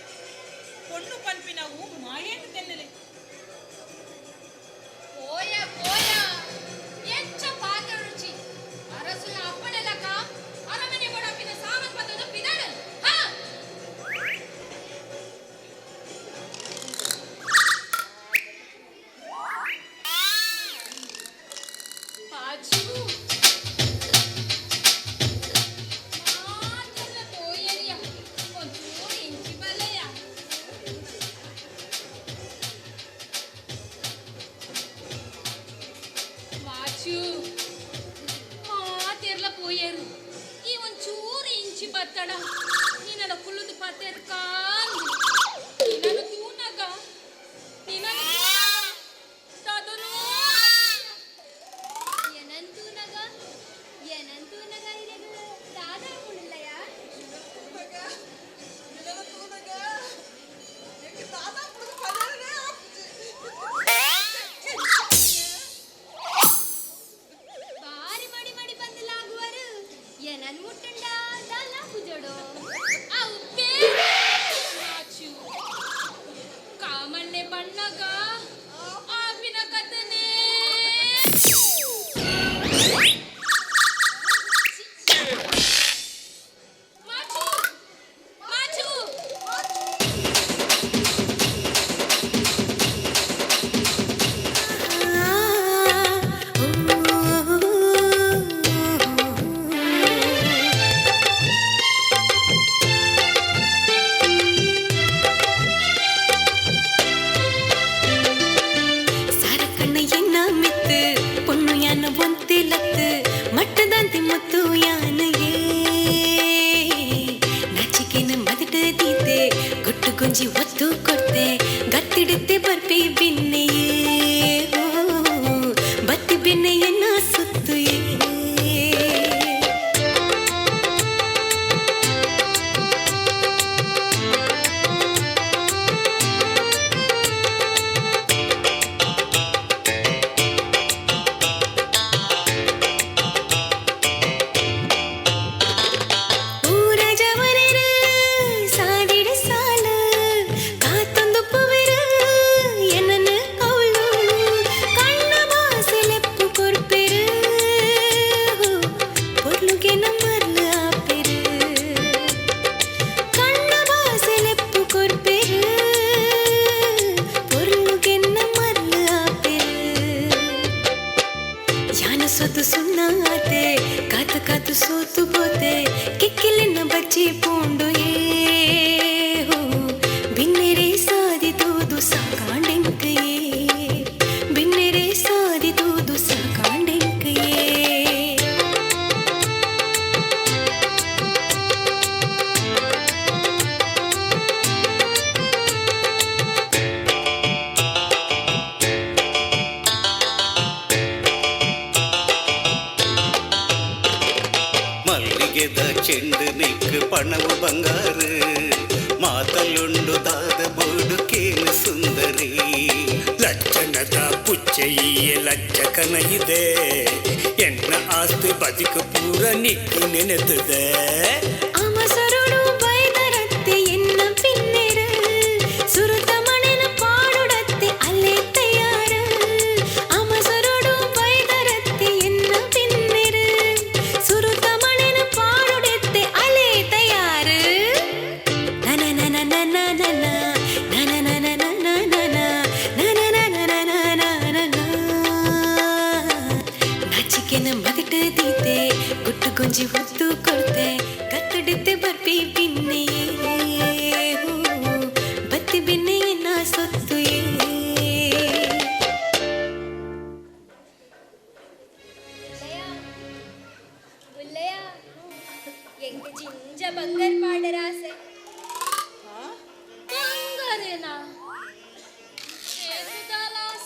பொಣ್ಣು ಪನ್ಪಿನವು ಮಾಯೇನು ತೆನ್ನಲೆ పోయ పోయ ಎಂಚ ಪಾತ್ರ ರುಚಿ ಅರಸುಲ ಅಪ್ಪಡೆಲಕ ಅರಮನೆ ಬಡಪಿನ ಸಾಮಂತ ಪದದ ಪಿದಾಡ ಪಾಚು ಮಾತೆಲ್ಲ ತೋಯರಿಯ ಒಂಚೂರು ಇಂಚಿ ಬಲೆಯ ಮಾಚು ಮಾತೆರ್ಲ ಪೋಯರು ಈ ಒಂಚೂರು ಇಂಚಿ ಬತ್ತಡ ನೀನಡ ಕುಲ್ಲುದು ಪಾತೆರ್ ಕಾಂದು ನೀನನು ತೂನಗ ನೀನನು ತದನು ಏನಂತೂನಗ ಏನಂತೂನಗ ಇರೆಗ ದಾದಾ ಕುಳ್ಳಯ ಬಾರಿ ಮಡಿ ಮಡಿ ಬಂದಲಾಗುವರು ಏನನ್ ಮುಟ್ಟಂಡ ದಾಲ ಕುಜೋಡು ಅವು ಮಾಚು ಕಾಮಣ್ಣೆ ಬಣ್ಣಗ ಆಪಿನ ಕಥನೆ ಮಾಚು ಮಾಚು ಸಾರಕಣ್ಣ ಎನ್ನ ಮಿತ್ತು ಪೊಣ್ಣು ಯಾನ ಒಂತೆ ಲತ್ತು ಮಟ್ಟದಂತೆ ಮುತ್ತು ಯಾನಗೆ ನಾಚಿಕೆನ ಮದಟ ದೀತೆ ಗುಟ್ಟು ಗುಂಜಿ ಒತ್ತು ಕೊಡ್ತೆ ಗತ್ತಿಡುತ್ತೆ ಬರ್ಪಿ ಬಿನ್ನೆಯೇ ಬತ್ತಿ ಬಿನ್ನೆಯನ್ನ ಸುತ್ತು ಪಣವು ಬಂಗಾರು ಮಾತಲ್ಲುಂಡು ದಾದ ಬೋಡುಕೇನು ಸುಂದರಿ ಲಚ್ಚನದ ಪುಚ್ಚಯ್ಯ ಲಚ್ಚಕನ ಇದೆ ಎನ್ನ ಆಸ್ತಿ ಬದುಕು ಪೂರ ನಿಕ್ಕು ನೆನೆತದೆ ಅಮಸರುಡು ಬೈದರತ್ತೆ ಎನ್ನ ಪಿನ್ನೆರು ಸುರುತ ಮಣೆನ ಪಾಡುಡತ್ತೆ ಅಲ್ಲೇ ತಯಾರ ಅಮಸರುಡು ಬೈದರತ್ತೆ ಎನ್ನ ಪಿನ್ನೆರು ಸುರುತ ಮಣೆನ ಪಾಡುಡತ್ತೆ ಅಲ್ಲೇ ತಯಾರ ನನ ನನ ನನ ನನ ನನ ನನ ನನ ನನ ನಾಚಿಕೆನ ಮದಿಟ್ಟು ದೀತೆ ಗುಟ್ಟು ಗುಂಜಿ ಹೊತ್ತು ಕೊಡ್ತೆ ಕತ್ತಡಿತ್ತೆ ಬರ್ಪಿ ಬಿನ್ನೆಯೇ ಬತ್ತಿ ಬಿನ್ನೆಯೇ ನಾ ಸೊತ್ತು ಎಂಗ ಜಿಂಜ ಬಂಗಾರ ಪಾಡರ ಆಸೆ ಬಂಗಾರೇನಾ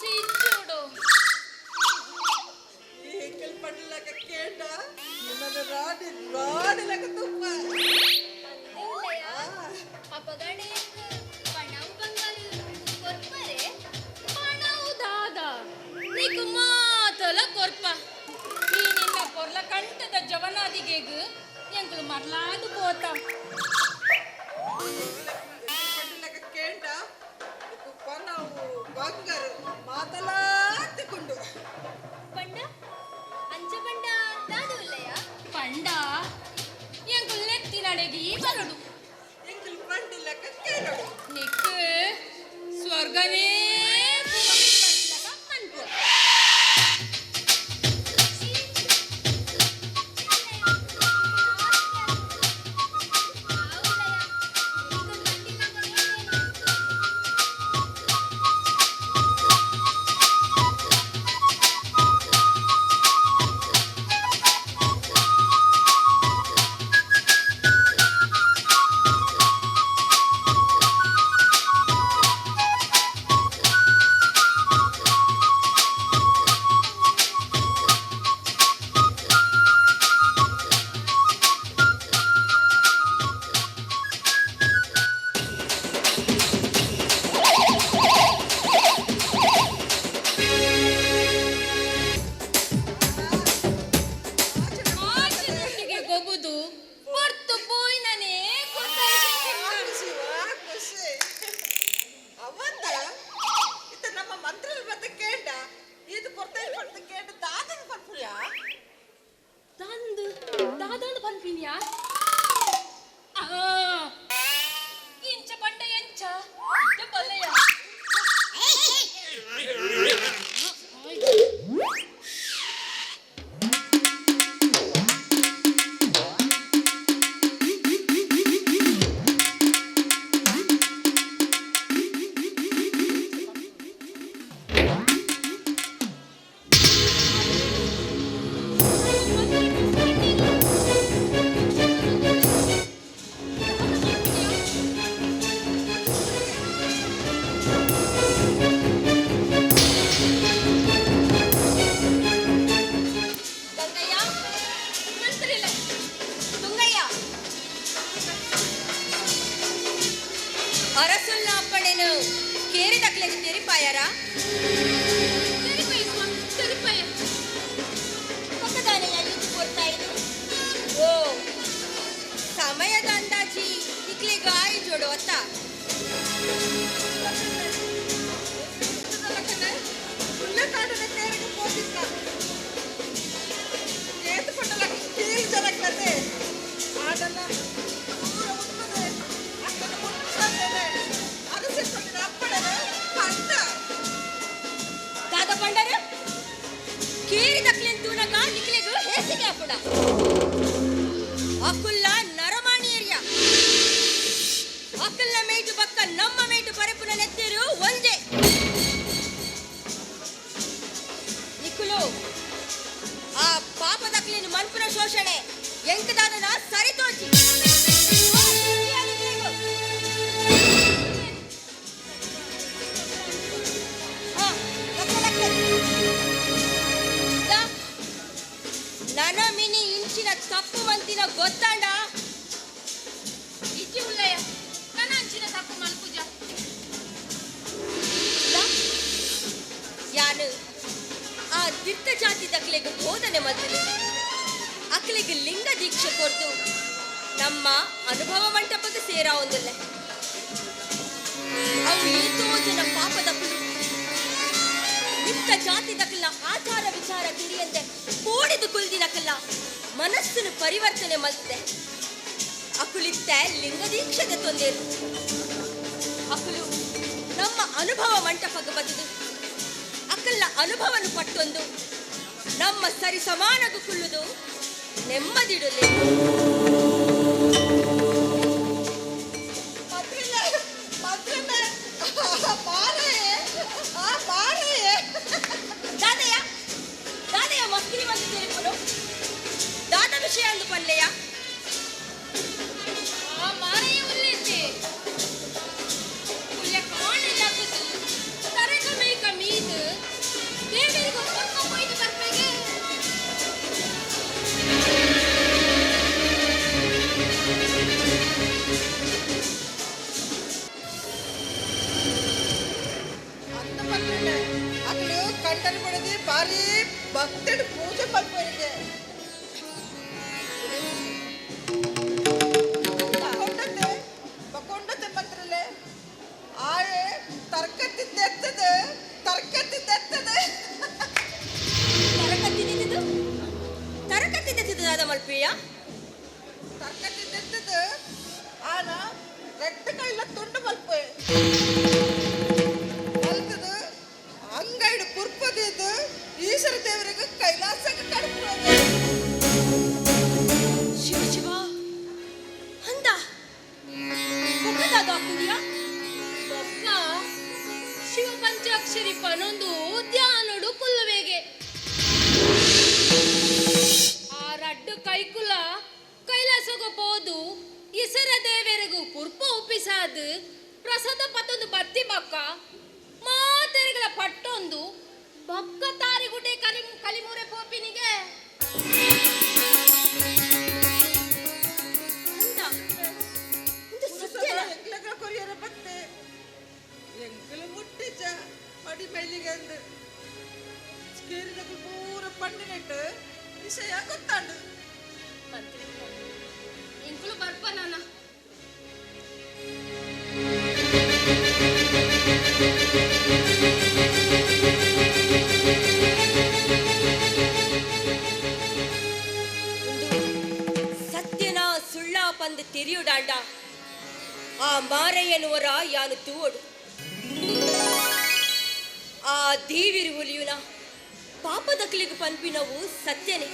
ಸಿಚ್ಚುಡು ಅಪಗಣೆ ಪಣವು ಬಂಗಾರು ಕೊರ್ಪರೆ ಪಣವು ದಾದ ನೀಕು ಮಾತಲ ಕೊರ್ಪ ಈ ನಿನ್ನ ಕೊರ್ಲ ಕಂಠದ ಜವನಾದಿಗೆಗು ಎಂಕುಲು ಮರ್ಲಾದು ಪೋತ ಪಂಡ ಅಂಚ ಪಂಡ ದಾದು ಇಲ್ಲಯ ಪಂಡ ಎಂಕುಲು ನೆತ್ತಿ ನಡೆಗಿ ಬರಡು ನಿಕ್ಕು ಸ್ವರ್ಗವೇ ಅನ್ಕೋ ಇಂಚ ಪಂಡ ಎಂಚ ಬಲ್ಲೆಯ ಅರಸುಲ್ಲ ಅಪ್ಪಣೆನು ಕೇರಿ ದಕ್ಲೆಗೆ ತೆರಿಪಾಯರ ತೆರಿಪಾಯ ಪಕ್ಕದಾನೆಯ ಇದು ಕೊಡ್ತಾ ಇದು ಓ ಸಮಯದ ಅಂದಾಜಿ ಇಕ್ಲೆ ಗಾಯಿ ಜೋಡು ಅತ್ತ ದಾದಾ ಪಂಡರ ಕೇರಿ ದಕ್ಲೆಂತೂನಗ ನಿಕ್ಲೆಗು ಹೇಸಿಗೆ ಅಪ್ಪುಡ ಅಕ್ಕುಲ್ಲ ನರಮಾಣಿ ಏರಿಯಾ ಅಕ್ಕಲ್ನ ಮೇಟು ಪಕ್ಕ ನಮ್ಮ ಮೇಟು ಪರಪುನ ನೆತ್ತಿರು ಒಂದೇ ನಿಕ್ಕುಲು ಆ ಪಾಪದಕ್ಲಿನ ಮನ್ಪುನ ಶೋಷಣೆ ಎಂಕದಾದನ ಸರಿತೋಚಿ ನನ ಮಿನಿ ಇಂಚಿನ ತಪ್ಪು ಮಂತಿನ ಗೊತ್ತಾಂಡ ಪರಿವರ್ತನೆ ಮಲ್ತಿದೆ. ಅಕ್ಕಲಿಗೆ ಲಿಂಗ ದೀಕ್ಷೆ ಕೊಡ್ತು ನಮ್ಮ ಅನುಭವ ಮಂಟಪಕ್ಕೆ ಸೇರಾವೊಂದಿಲ್ಲ. ಅವು ಏತೋ ಜನ ಪಾಪದಕ್ಕಲು ನಿತ್ತ ಜಾತಿದಕ್ಕಲ್ಲ ಆಚಾರ ವಿಚಾರ ತಿಳಿಯಂತೆ ಕೋಡಿದು ಕುಲ್ದಿನಕ್ಕಲ್ಲ ಮನಸ್ಸನ್ನು ಪರಿವರ್ತನೆ ಮಲ್ತಿದೆ. ಅಕ್ಕಳಿತ್ತ ಲಿಂಗ ದೀಕ್ಷೆಗೆ ತೊಂದೇರು. ಅಕ್ಕಲು ನಮ್ಮ ಅನುಭವ ಮಂಟಪಕ್ಕೆ ಬದುದು ಅಕ್ಕಲ್ಲ ಅನುಭವನು ಪಟ್ಟೊಂದು ನಮ್ಮ ಸರಿ ಸಮಾನಗೂ ಕುಳ್ಳುದು ನೆಮ್ಮದಿಡಲಿ. ದಾದಯ್ಯ ದಾದಯ್ಯ ಮಸ್ಕಿನಿ ಬಂದು ಸೇರಿಕೊಂಡು ದಾದ ವಿಷಯ ಅಂದು ಪಲ್ಲೆಯ ಮಾರಯ್ಯ ಉಲ್ಲೇತೆ ಉಲ್ಲೆ ಕಾಣಿಲ್ಲದ್ದು ತರಕ ಮೇಕ ಮೀದು ದೇವರಿಗೂ ಕೊಟ್ಟ ಕೊಯ್ದು ಬರ್ಬೇಗೆ. ಅಕ್ಕಳು ಕಂಡನು ಪಡೆದು ಭಾರಿ ಭಕ್ತರು ಪೂಜೆ ಮಾಡ್ಬೋರಿಗೆ ಬಕೊಂಡತೆ ಮಾತ್ರಲ್ಲೇ ಆಳೆ ತರಕತ್ತಿದ್ದೆತ್ತದೆ ತರಕತ್ತಿದ್ದದು ದಾದ ಮಲ್ಪೆಯ ತರಕತ್ತಿದ್ದೆತ್ತದೆ ಆನ ರೆಟ್ಟ ಕೈಲ ತುಂಡು ಮಲ್ಪೆ ಮಲ್ತದ ಅಂಗೈಡು ಕುರ್ಪದಿದ್ದು ಈಶ್ವರ ದೇವರಿಗೆ ಕೈಲಾಸಕ್ಕೆ ಕಡ್ಕೊಳ್ಳೋದು. ಶಿವ ಶಿವ ಅಂದ ಬೊಕ್ಕದಾದ ಕುಡಿಯ ಬೊಕ್ಕ ಶಿವ ಪಂಚಾಕ್ಷರಿ ಪನೊಂದು ಧ್ಯಾನಡು ಕುಲ್ಲುವೆಗೆ ಆ ರಡ್ಡು ಕೈಕುಲ ಕೈಲಾಸಗು ಪೋದು ಇಸರ ದೇವರಿಗೂ ಪುರ್ಪ ಒಪ್ಪಿಸಾದು ಪ್ರಸಾದ ಪತ್ತೊಂದು ಬತ್ತಿ ಬಕ್ಕ ಮಾತೆರೆಗಳ ಪಟ್ಟೊಂದು ಬಕ್ಕ ತಾರಿಗುಡ್ಡೆ ಕಲಿಮೂರೆ ಪೋಪಿನಿಗೆ ಅಂದ ಇದು ಸತ್ಯನ? ಎಂಗ್ಲಗಳ ಕೊರಿಯರ ಬತ್ತೆ ಎಂಗ್ಲು ಮುಟ್ಟಿച്ച ಮಡಿ ಮೈಲಿಗೆ ಅಂದು ಸ್ಕೇರಿದಕ್ಕೆ ಪೂರ ಪಂಡಿನೆಟ್ಟು ವಿಷಯ ಗೊತ್ತಾಂಡು ಮಂತ್ರಿ ಇಂಕುಲು ಬರ್ಪ ನಾನ ಸತ್ಯನ ಸುಳ್ಳ ಪಂದು ತಿರಿಯುಡಾಂಡ ಆ ಮಾರಯ್ಯನುವರ ಯಾನು ತೂವಡು ಆ ದೇವಿರು ಹುಲಿಯುನ ಪಾಪದಕ್ಕಲಿಗೆ ಪಂಪಿನವು ಸತ್ಯನೇ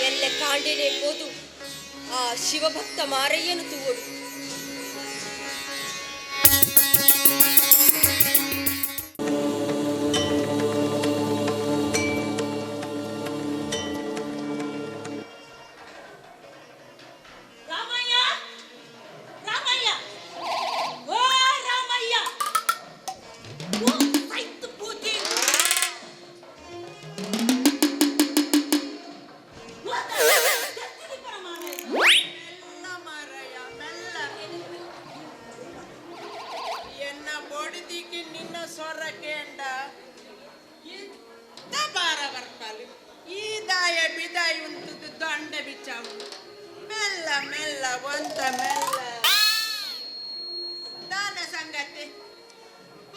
ಎಲ್ಲ ಕಾಂಡೇನೆ ಹೋದು ಆ ಶಿವಭಕ್ತ ಮಾರಯ್ಯನು ತೂವಡು. ರಾಮಯ್ಯ ರಾಮಯ್ಯ ಓ ರಾಮಯ್ಯ ಓ ಸೈತ್ ಪೂತಿ ಮೆಲ್ಲ ಮಾರಯ್ಯ ಮೆಲ್ಲ ಎನ್ನ ಬೊಡಿದಿಕ್ಕೆ ನಿನ್ನ ಸ್ವರ ಕೇಂಡ ಇಂತ ಬಾರ ಬರ್ತಾಲಿ ಈ ದಾಯ ಬಿದಾಯ ಉಂಟು ದಂಡ ಬಿಚ್ಚಾವು ಮೆಲ್ಲ ಮೆಲ್ಲ ಒಂದ ಮೆಲ್ಲ ದಾನ ಸಂಗತಿ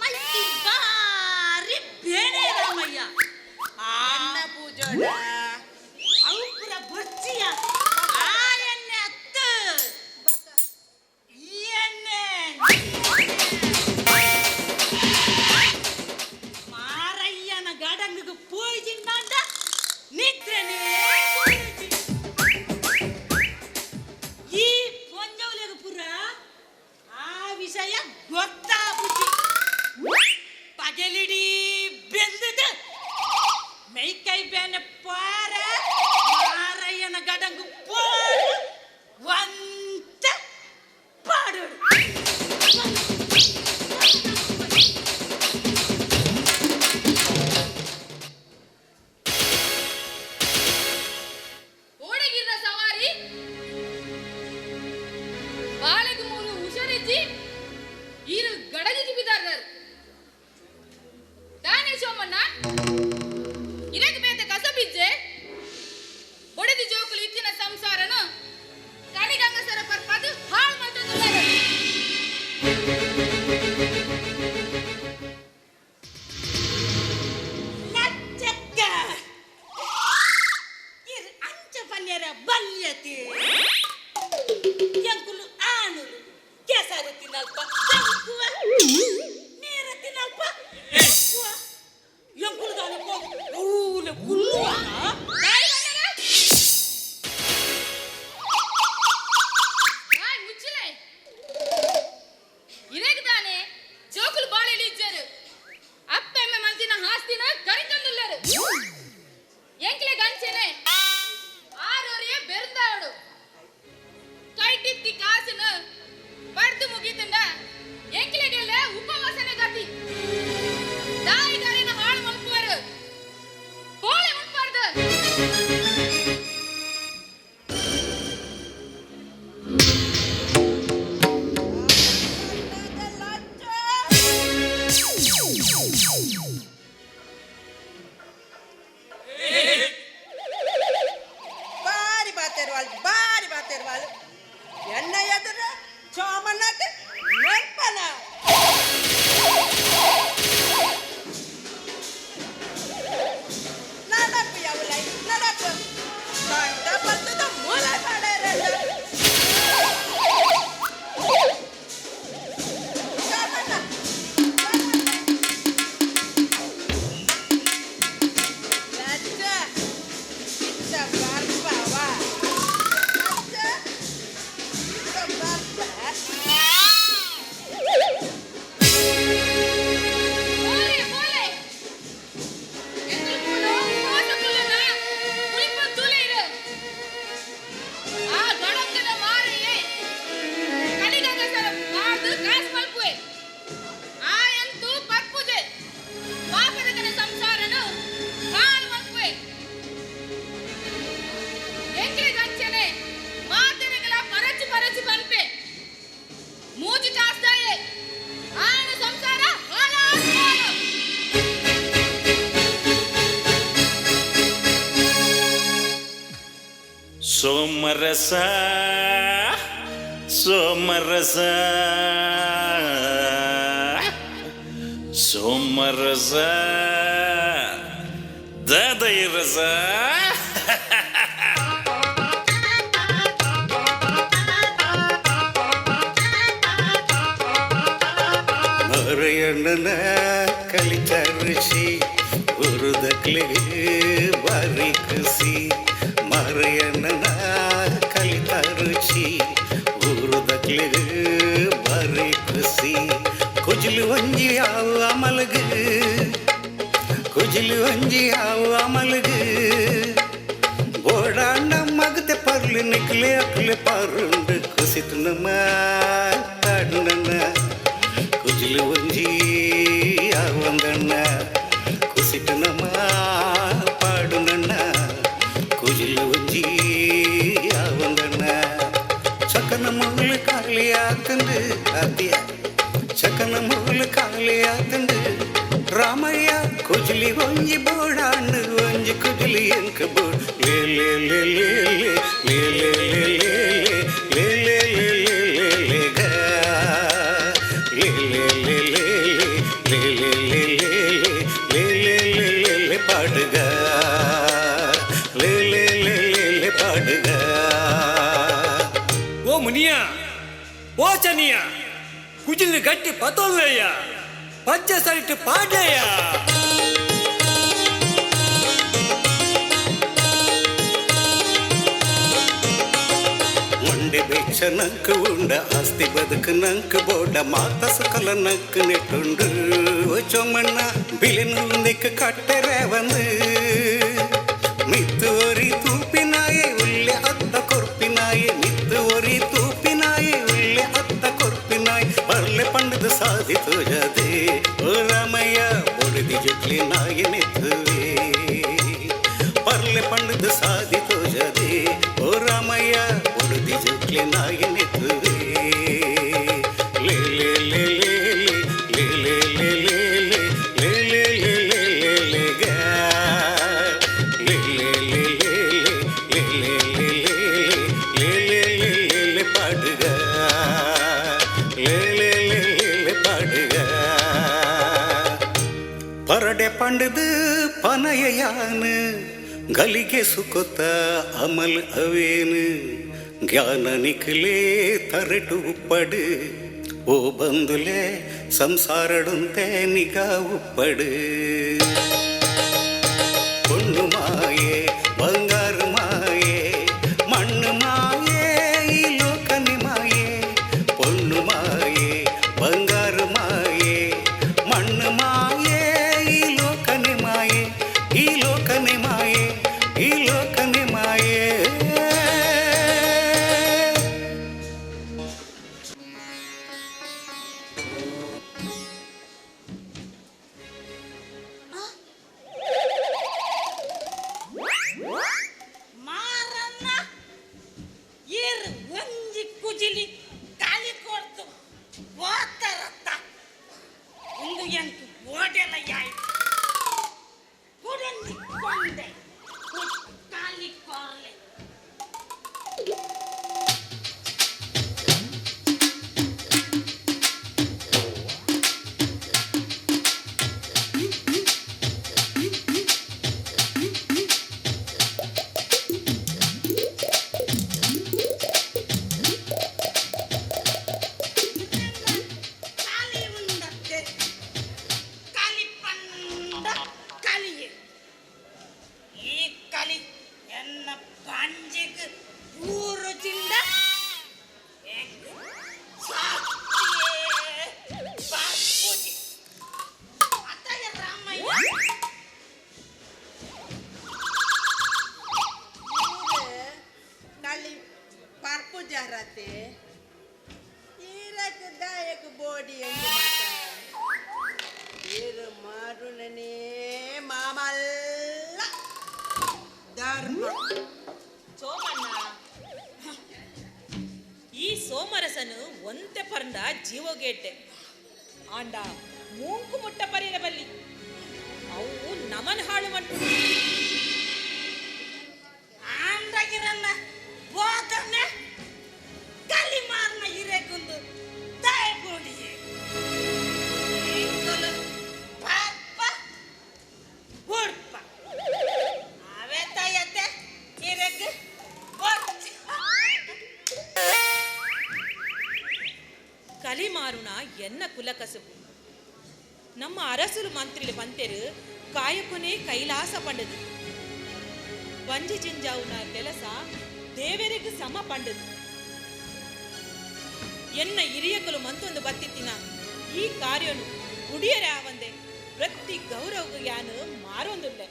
ಮೈತಿ ಬಾರಿ ಬೇರೆ ರಾಮಯ್ಯ ಅನ್ನ ಪೂಜೋಡ ಔಪುರ ಬೊಚ್ಚಿಯ ಆ ಎಣ್ಣೆ ಅತ್ತು ಈ ಎಣ್ಣೆ ಮಾರಯ್ಯನ ಗಡಂಗು ಪೂಜಿಂದಾಂಡ ನಿದ್ರೆನೇ ಈ ಪೊಂಜವಲೆಗ ಪುರ ಆ ವಿಷಯ ಗೊತ್ತಾಗುತ್ತಿ ಪಗಲಿಡೀ ಬೆಂದದ ಮೈಕೈ ಬೇನೆ ಪಾರ ಮಾರಯ್ಯನ ಗಡಂಗು ಪಾರ ಒಂತ ಪಾಡೋಡು ಓಡಗಿರ ಸವಾರಿ ಬಾಳೆಗೆ ಮೂರು ಹುಷಾರಿಜ್ಜಿ ಇರು ಗಡಗಿಗೆ ಬಿದ್ದಾರ ದಾನೇಶ್ವಮ್ಮ ಎಂಕುಲು ಆನುಲು ಕೆಸರು ತಿನ್ನಲ್ಪ ಎಂಕುವ ನೀರ ತಿನ್ನಲ್ಪ ಎಂಕುಲು ದಾನೆ ಕೂಲೆ ಕುಲ್ಲುವ ಬಾರಿ ಬಾತಿರ್ವಾಳು ಎಣ್ಣ ಎದುರ ಚೋಮಣ್ಣಕ ನೆನ್ಪನ நடப்பு எவ்வளை நடப்பு கண்ட பத்தத மூளை படையறது ಸೋಮರಸ ಸೋಮರಸ ಸೋಮರಸ ದದೈ ರಸ ಮರೆಯಣ್ಣನ ಕಲಿತರಿಸಿ ಉರುದಕ್ಲಿಗೆ ಬಾರಿ ಕಸಿ ಮರೆಯಣ್ಣನ ಕಲಿತರಿಸಿ ಉರುದಕ್ಲಿಗೆ ಬಾರಿ ಕಸಿ ಕುಜಲು ಒಂಜಿ ಯಾವ ಮಲಗು ಕುಜಲು ಒಂಜಿ ಯಾವ ಮಲಗು ಬೋಡಾಂಡ ಮಗತೆ ಪರ್ಲು ನಿಕ್ಲೆ ಅಕ್ಲೆ ಪಾರುಂಡು ಕುಸಿತು ನಮ್ಮ ತಾಡುನನ್ನ ಕುಜಲು ಒಂಜಿ ಯಾವಂದಣ್ಣ ಕುಸಿತು ನಮ್ಮ ಪಾಡುನಣ್ಣ ಕುಜಲು ಒಂಜಿ ಯಾವಂದಣ್ಣ ಚಕನ ಮುಳ್ಳು ಖಾಲಿ ಆತಂದು ಆತಿಯ ಚಕನ ಮುಳ್ಳು ಖಾಲಿ ಆತಂದು ರಾಮಯ್ಯ ಕುಜಲಿ ಒಂಜಿ ಬೋಡಾಂಡು ಒಂಜಿ ಕುಜಲಿ ಎಂಕ ಬೋಡ್ ಲೇ ಲೇ ಲೇ ಲೇ ಲೇ ಲೇ ಲೇ ಲೇ ಲೇ ಲೇ ಲೇ ಲೇ ಲೇ ಗ ಲೇ ಲೇ ಲೇ ಲೇ ಲೇ ಲೇ ಲೇ ಲೇ ಲೇ ಲೇ ಲೇ ಲೇ ಪಾಡುಗ ಲೇ ಲೇ ಲೇ ಲೇ ಪಾಡುಗ ಓ ಮುನಿಯ ಓ ಚನಿಯ ಕುಜಿಲು ಗಟ್ಟಿ ಪತೋಲ್ವಯ್ಯ ಪಚ್ಚ ಸರಿಟ್ಟು ಪಾಡ್ಲಯ್ಯ ಮಂಡೆ ಬೆಚ್ಚ ನಂಕು ಉಂಡ ಆಸ್ತಿ ಬದುಕು ನಂಕು ಬೋಡ ಮಾತ ಸಕಲ ನಂಕು ನೆಟ್ಟುಂಡು ಚೊಮ್ಮಣ್ಣ ಬಿಲಿನುಂದಿக்கு ಕಟ್ಟರೆ வந்து மித்து ஒரி தூப்பினாயே உள்ளே அத்த கொற்பினாயே மித்து ஒரி தூப்பினாயே உள்ளே அத்த கொற்பினாய் பர்ಲೆ ಪಂಡದ ಸಾಧಿತು ಜದೆ ಓ ರಾಮಯ್ಯ ಬೊಡದಿ ಜಟ್ಲಿ ನಾಯನೆತ್ತುವೆ ಪರ್ಲೆ ಪಂಡದ ಸಾಧಿತು ಜದೆ ಓ ರಾಮಯ್ಯ ಬೊಡದಿ ಜಟ್ಲಿ ನಾಯನೆತ್ತುವೆ ಲೇ ಲೇ ಲೇ ಲೇ ಲೇ ಲೇ ಲೇ ಲೇ ಲೇ ಲೇ ಲೇ ಲೇ ಲೇ ಗ ಲೇ ಲೇ ಲೇ ಲೇ ಲೇ ಲೇ ಲೇ ಲೇ ಲೇ ಲೇ ಪಾಡುಗ ಲೇ ಲೇ ಲೇ ಪಾಡುಗ ಪರಡೆ ಪಂಡದು ಪನಯಯಾನು ಗಲಿಗೆ ಸುಕೊತ್ತ ಅಮಲ್ ಅವೇನು ಜ್ಞಾನ ನಿಖಿಲೇ ತರಟು ಉಪ್ಪಡು ಓ ಬಂದುಲೆ ಸಂಸಾರಡುಂತೆ ನಿಗಾ ಉಪ್ಪಡು பொண்ணு மாயே ಬಂಗಾರು ಮಾಯೇ ಮಣ್ಣು ಮಾಯೇ ಈ ಲೋಕನೆ ಮಾಯೇ பொண்ணு ಮಾಯೇ ಬಂಗಾರು ಮಾಯೇ ಮಣ್ಣು ಮಾಯೇ ಈ ಲೋಕನೆ ಮಾಯೇ ಈ ಲೋಕನೆ ಮಾಯೇ ಈ ಲೋಕನೆ ಮಾಯೇ ಮಾರನ್ನ ಏರು ಒಂಜಿ ಕುಜಿಲಿ ಕಾಲಿ ಕೊಡ್ತು ಓದ್ತಾರತ್ತ ಒಂದು ಎಂಟು ಓಡೆಲ್ಲ ಆಯ್ತು ಕುಡಂದಿ ಕೊಂಡೆ ಕಾಲಿ ಕೊರ್ಲೆ ಕಾಲಿ ಉಂಡಕ್ಕೆ ಕಾಲಿ ಪಂಡ ಕಲಿಯೆ ಈ ಕಲಿ ಎನ್ನ ಪಂಜಿಗೆ ಊರು ಜಿಂದ ಕಲಿ ಪರ್ಪು ಜರತೆ ಈರಕ ದಾಯಕ ಬೋಡಿ ಎಂದು ಮಾತಾಡ ಮಾರುಣನೇ ಮಾಮಲ್ಲ ಧರ್ಮ ಸೋಮಣ್ಣ ಈ ಸೋಮರಸನು ಒಂತೆ ಪರಂದ ಜೀವೋಗೇಟೆ ಆಂಡ ಮೂಂಕು ಮುಟ್ಟ ಪರಿರಬಲ್ಲಿ ಅವು ನಮನ್ ಹಾಳು ಮಟ್ಟು ಆಂಡಗಿರನ್ನ ಬೋಧನೆ ಕಲಿ ಮಾರ್ನ ಹಿರೇಕುಂದು ದಾಯಬೋಡಿಯೇ ಪಾಪ ಹುಡ್ಪ ಅವೇ ತಾಯತ್ತೆ ಹಿರೇಕ ಕಲಿಮಾರುಣ ಎನ್ನ ಕುಲಕಸಬು ನಮ್ಮ ಅರಸುಲು ಮಂತ್ರಿಲು ಪಂತೆರು ಕಾಯಕೊನೆ ಕೈಲಾಸ ಪಂಡದು ಬಂಜಿ ಜಿಂಜಾವುನ ಕೆಲಸ ದೇವರಿಗೆ ಸಮ ಪಂಡದು ಎನ್ನ ಹಿರಿಯಕಲು ಮಂತೊಂದು ಬತ್ತಿತ್ತಿನ ಈ ಕಾರ್ಯನು ಉಡಿಯರೆ ಆವಂದೆ ಪ್ರತಿ ಗೌರವಗೂ ಯಾನು ಮಾರೊಂದುಲ್ಲೆ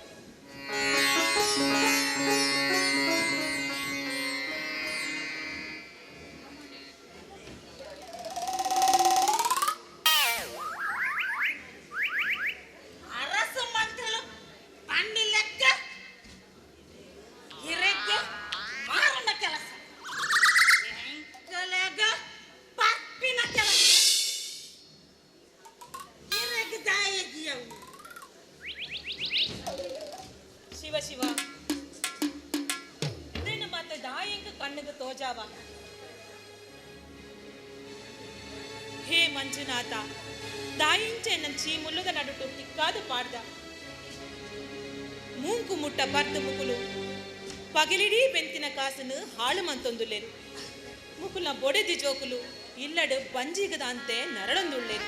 ಅರಸು ಮಂತ್ರಿಲು ಪಂಡಿ ಲೆಕ್ಕ ಹಿರೇಕ ಮಾರನ ಕೆಲಸ ಎಂಕಲೆಗ ಪಪ್ಪಿನ ಕೆಲಸ ಹಿರೇಕ ದಾಯಗಿಯವು ಶಿವ ಶಿವ ಇದನ್ನು ಮತ್ತೆ ದಾಯಂಗ ಕಣ್ಣಿಗೆ ತೋಜಾವ ಹೇ ಮಂಜುನಾಥ ದಾಯಿಂಚೆ ನನ್ನ ಚೀ ಮುಲ್ಲುದ ನಡುಟು ತಿಕ್ಕಾದು ಪಾಡ್ದ ಮೂಂಕು ಮುಟ್ಟ ಬರ್ದು ಮುಕುಲು ಪಗಿಲಿಡೀ ಬೆಂತಿನ ಕಾಸನು ಹಾಳು ಮಂತೊಂದುಲ್ಲೇರು ಮುಕುಲ್ನ ಬೊಡೆದಿ ಜೋಕುಲು ಇಲ್ಲಡು ಬಂಜಿಗದ ಅಂತೆ ನರಳೊಂದುಳ್ಳೇರು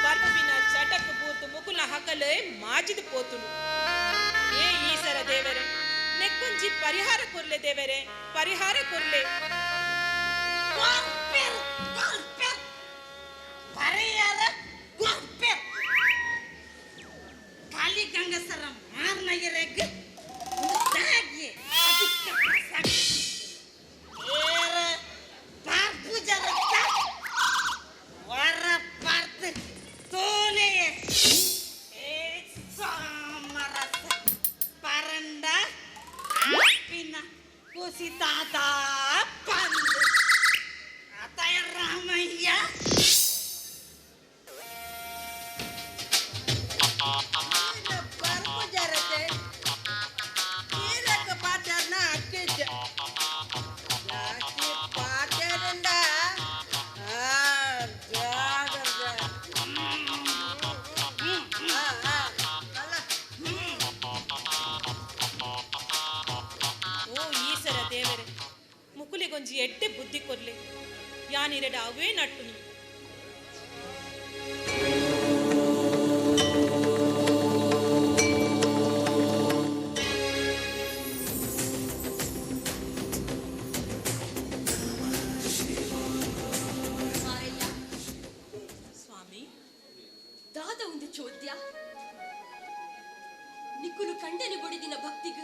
ಬರ್ಪಿನ ಚಟಕ್ ಬೂತು ಮುಕುಲ್ನ ಹಕಲೆ ಮಾಜಿದ ಪೋತುಲು ಏ ಈಸರ ದೇವರೇ ನೆಕ್ಕೊಂಜಿ ಪರಿಹಾರ ಕೊರ್ಲೆ ದೇವರೇ ಪರಿಹಾರ ಕೊರ್ಲೆ ಕೊರ್ಪೆರ್ ಕೊರ್ಪೆರ್ ಪರಿಯಾರ ಕೊರ್ಪೆರ್ ಕಾಲಿ ಗಂಗಸರ ಮಾರ್ನ ಹಿರೇಕ ದಾಗಿ ಅದಕ್ಕೆ ಪ್ರಸಕ್ತಿ ಏರ ಪಾರ್ಪು ಜರತ್ತ ವರ ಪಾರ್ತ್ ತೋಲೆಯೇ ಏ ಸಾಮರಸ ಪರಂಡ ಆಪಿನ ಕುಸಿತಾದ ಪಂದು ಅತಯ ರಾಮಯ್ಯ ಪರ್ಪು ಜರತೆ ಕೊಂಜಿ ಎಡ್ಡೆ ಬುದ್ಧಿ ಕೊರ್ಲೆ ಯಾನಿರೆಡ ಅವೇ ನಟ್ಟುನಿ. ಸ್ವಾಮಿ ದಾದ ಒಂದು ಚೋದ್ಯ ನಿಕ್ಕುಲು ಕಂಡನೆ ಬಡಿದಿನ ಭಕ್ತಿಗ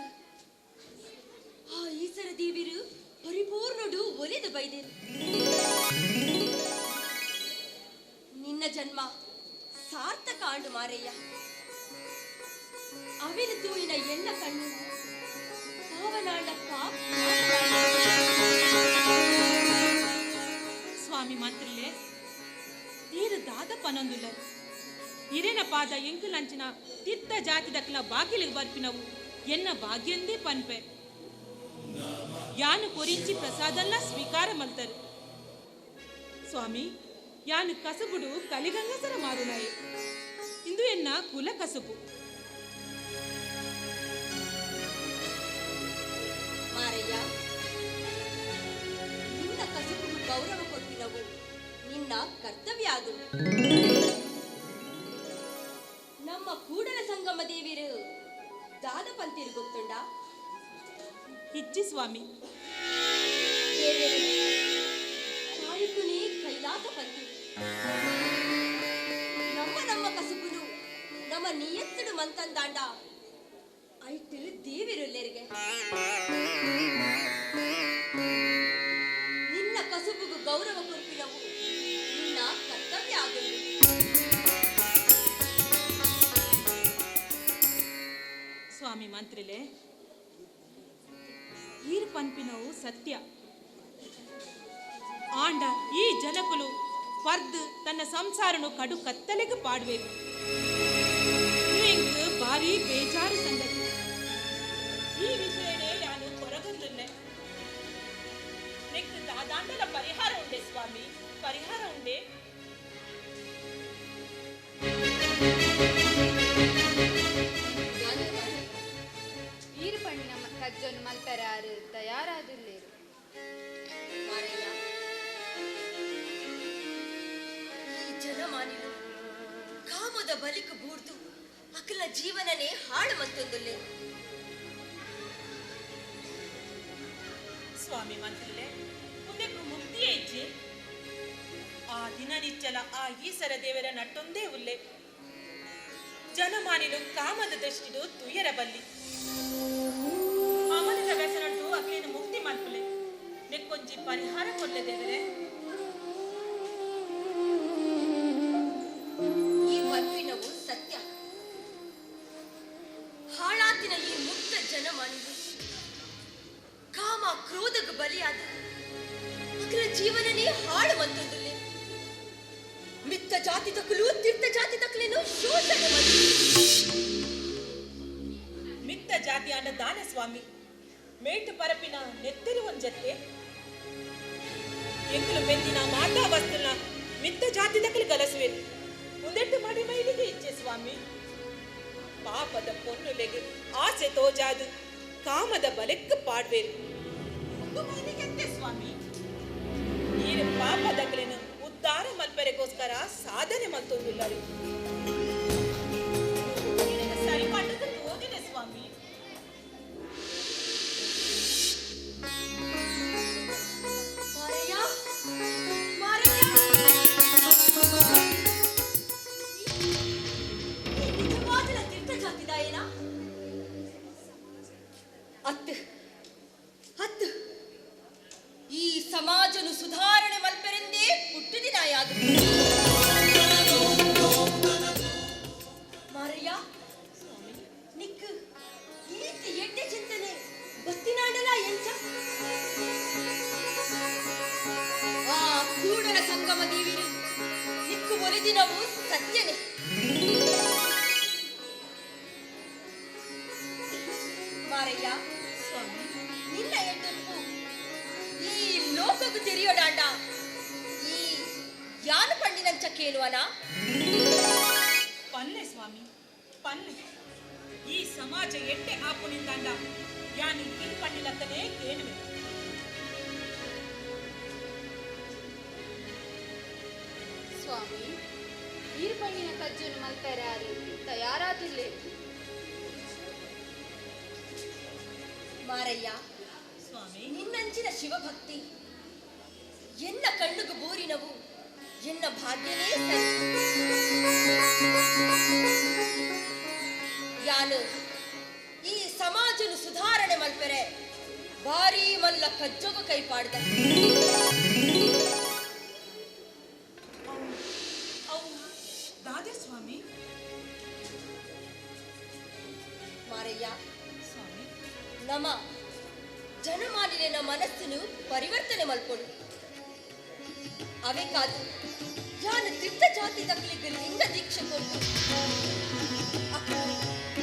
ಆ ಈಸರ ದೇವಿರು ಪರಿಪೂರ್ಣಡು ಒಲೆದು ಬೈದೇರು. ನಿನ್ನ ಜನ್ಮ ಸಾರ್ಥಕ ಆಂಡು ಮಾರಯ್ಯ. ಅವಿನ ತೂಯಿನ ಎಣ್ಣ ಕಣ್ಣು ಪಾವನಾಂಡ ಸ್ವಾಮಿ ಮಂತ್ರಿಲೆ ನೀರು ದಾದ ಪನೊಂದುಲ್ಲರು ಇರೇನ ಪಾದ ಎಂಕುಲಂಚಿನ ತಿತ್ತ ಜಾತಿ ದಕ್ಕಲ ಬಾಗಿಲಿಗೆ ಬರ್ಪಿನವು ಎನ್ನ ಭಾಗ್ಯಂದೇ ಪನ್ಪೆ ಯಾನು ಕೊరించి ಪ್ರಸಾದಲ್ಲ ಸ್ವೀಕಾರ ಮಲ್ತರು. ಸ್ವಾಮಿ ಯಾನು ಕಸಬುಡು ಕಲಿಗಂಗಸರ ಮಾರುನಾಯಿ ಇಂದು ಎನ್ನ ಕುಲ ಕಸಬು. ಮಾರಯ್ಯ ನಿನ್ನ ಕಸುಬು ಗೌರವ ಕೊಟ್ಟಿನವು ನಿನ್ನ ಕರ್ತವ್ಯ ಅದು. ನಮ್ಮ ಕೂಡಲ ಸಂಗಮ ದೇವಿರು ದಾದ ಪಂತಿರು ಗೊತ್ತುಂಡ ಹಿಚ್ಚಿ ಸ್ವಾಮಿ ಕಾಯುಕುನಿ ಕೈಲಾಸ ಪಂತಿ ನಮ್ಮ ಕಸುಬುನು ನಮ್ಮ ನಿಯತ್ತುಡು ಮಂತಂದಾಂಡ ಐಟು ದೇವಿರುಲ್ಲೆರಿಗೆ ನಿನ್ನ ಕಸುಬುಗು ಗೌರವ ಕೊರ್ಪಿನವು ನಿನ್ನ ಕರ್ತವ್ಯ ಆಗಲು. ಸ್ವಾಮಿ ಮಂತ್ರಿಲೆ ಈರ್ ಪನ್ಪಿನವು ಸತ್ಯ ಆಂಡ ಈ ಜನಕುಲು ಪರ್ದು ತನ್ನ ಸಂಸಾರನು ಕಡು ಕತ್ತಲೆಗೆ ಪಾಡ್ಬೇಕು. ಭಾರಿ ಬೇಜಾರು ಸಂಗತಿ. ಈ ವಿಷಯನೇ ನಾನು ಹೊರಗಲ್ಲೇ ನೆಕ್ಸ್ಟ್ ದಾದಾಂಡಲ ಪರಿಹಾರ ಉಂಡೆ ಸ್ವಾಮಿ, ಪರಿಹಾರ ಉಂಡೆ. ಈರು ಪಣ್ಣಿನ ಕಜ್ಜೊಂದು ಮಲ್ಪರಾರು ತಯಾರಾದಿಲ್ಲೇರು ಮಾರಯ್ಯ ಈ ಜನಮಾನಿಲು ಕಾಮದ ಬಲಿಕ ಬೂಡ್ದು ಅಕಲ ಜೀವನನೇ ಹಾಳು ಮತ್ತೊಂದುಲ್ಲೆ. ಸ್ವಾಮಿ ಮಂತ್ರಿಲೆ ಮುಂದೆ ಮುಕ್ತಿಯೇ ಇಜ್ಜಿ ಆ ದಿನ ನಿಚ್ಚಲ ಆ ಈಸರ ದೇವರ ನಟ್ಟೊಂದೇ ಉಲ್ಲೆ ಜನಮಾನಿಲು ಕಾಮದ ದೃಷ್ಟಿಡು ತುಯ್ಯರ ಬಲ್ಲಿ ಅವನಿನ ವ್ಯಸನಟ್ಟು ಅಕ್ಲೇನು ಮುಕ್ತಿ ಮಲ್ಪಲೆ ನೆಕ್ಕೊಂಜಿ ಪರಿಹಾರ ಕೊಡ್ಲೆ ದೇವರೇ. ಈ ಮಲ್ಪಿನವು ಸತ್ಯ. ಹಾಳಾತಿನ ಈ ಮುಕ್ತ ಜನಮಾನಿಲು ಕಾಮ ಕ್ರೋಧಗ ಬಲಿಯಾದ ಅಕಲ ಜೀವನನೇ ಹಾಳು ಮತ್ತೊಂದುಲ್ಲೆ ಮಿತ್ತ ಜಾತಿ ತಕ್ಕಲು ತೀರ್ಥ ಜಾತಿ ತಕ್ಕಲೇನು ಶೋಷಣೆ ಮಾಡಿ ಮಿತ್ತ ಜಾತಿ ಆಂಡ ದಾನ ಸ್ವಾಮಿ ಮೇಟು ಪರಪಿನ ನೆತ್ತಿರು ಒಂಜತ್ತೆ ಎಂಕುಲು ಬೆಂದಿನ ಮಾತಾ ವಸ್ತುನ ಮಿತ್ತ ಜಾತಿ ತಕ್ಕಲು ಕಲಸುವೆರು ಮುಂದೆಟ್ಟು ಮಾಡಿ ಮೈಲಿಗೆ ಇಚ್ಛೆ ಸ್ವಾಮಿ. ಪಾಪದ ಪೊನ್ನುಲೆಗೆ ಆಸೆ ತೋಜಾದು ಕಾಮದ ಬಲೆಕ್ಕ ಪಾಡ್ವೇರು ಮೈಲಿಗೆಂತೆ ಸ್ವಾಮಿ. ನೀರು ಪಾಪದಕ್ಕಲೇನು ಉದ್ಧಾರ ಮಲ್ಪರೆಗೋಸ್ಕರ ಸಾಧನೆ ಮಲ್ತೊಂದುಲ್ಲರು ಸರಿ ಪಟ್ಟದ ಓದಿದೆ ಸ್ವಾಮಿ. ಮಾರಯ್ಯ ಮಾರಯ್ಯ ನಿಜವಾದ ತೀರ್ಥ ಜಾತಿದಾಯನ ಅತ್ತು ಹತ್ತು ಈ ಸಮಾಜನು ಸುಧಾರಣೆ ಮಲ್ಪೆರೆಂದೇ ಹುಟ್ಟಿದಿನ ಯಾದು ಮಾರಯ್ಯ ನಿಕ್ ಈತಿ ಎಡ್ಡೆ ಚಿಂತನೆ ಬತ್ತಿನಾಡಲ ಎಂಚ ಆ ಕೂಡಲ ಸಂಗಮ ದೇವಿರು ನಿಕ್ಕು ಒಲಿದಿನವು ಸತ್ಯನೇ. ಮಾರಯ್ಯ ನಿನ್ನ ಎಡ್ಡೆಪ್ಪು ಈ ಲೋಕಗೂ ತೆರೆಯೋಡಾಂಡ ಈ ಯಾನ ಪಂಡಿನಂಚ ಕೇಳುವನ ಪಲ್ಲೆ ಸ್ವಾಮಿ ಪಲ್ಲೆ ಈ ಸಮಾಜ ಎಟ್ಟೆ ಆಪುನಿಂದಾಂಡ ಯಾನಿ ಈ ಪಂಡಿಲಂತನೇ ಕೇಳುವೆ ಸ್ವಾಮಿ ಈರ್ಪಣ್ಣಿನ ಕಜ್ಜನ್ನು ಮಲ್ಪೆರೆ ಆ ರೀತಿ ತಯಾರಾತಿಲ್ಲೇ ಮಾರಯ್ಯ ಸ್ವಾಮಿ ನಿನ್ನಂಚಿನ ಶಿವಭಕ್ತಿ ಎನ್ನ ಕಣ್ಣುಗು ಬೂರಿನವು ಎನ್ನ ಭಾಗ್ಯನೇ ಸರಿ ಯಾನು ಈ ಸಮಾಜನು ಸುಧಾರಣೆ ಮಲ್ಪೆರೆ ಭಾರಿ ಮಲ್ಲ ಕಜ್ಜೋಗ ಕೈಪಾಡ್ದ ದಾದೆ ಸ್ವಾಮಿ ಮಾರಯ್ಯ ಸ್ವಾಮಿ ನಮ ಜನಮಾಲಿನ ಮನಸ್ಸನ್ನು ಪರಿವರ್ತನೆ ಮಲ್ಪೊಡು ಅವೇ ಕಾದು ಯಾನು ತಿಟ್ಟ ಜಾತಿ ತಕ್ಕಲಿಗೆ ಲಿಂಗ ದೀಕ್ಷೆ ಕೊಟ್ಟು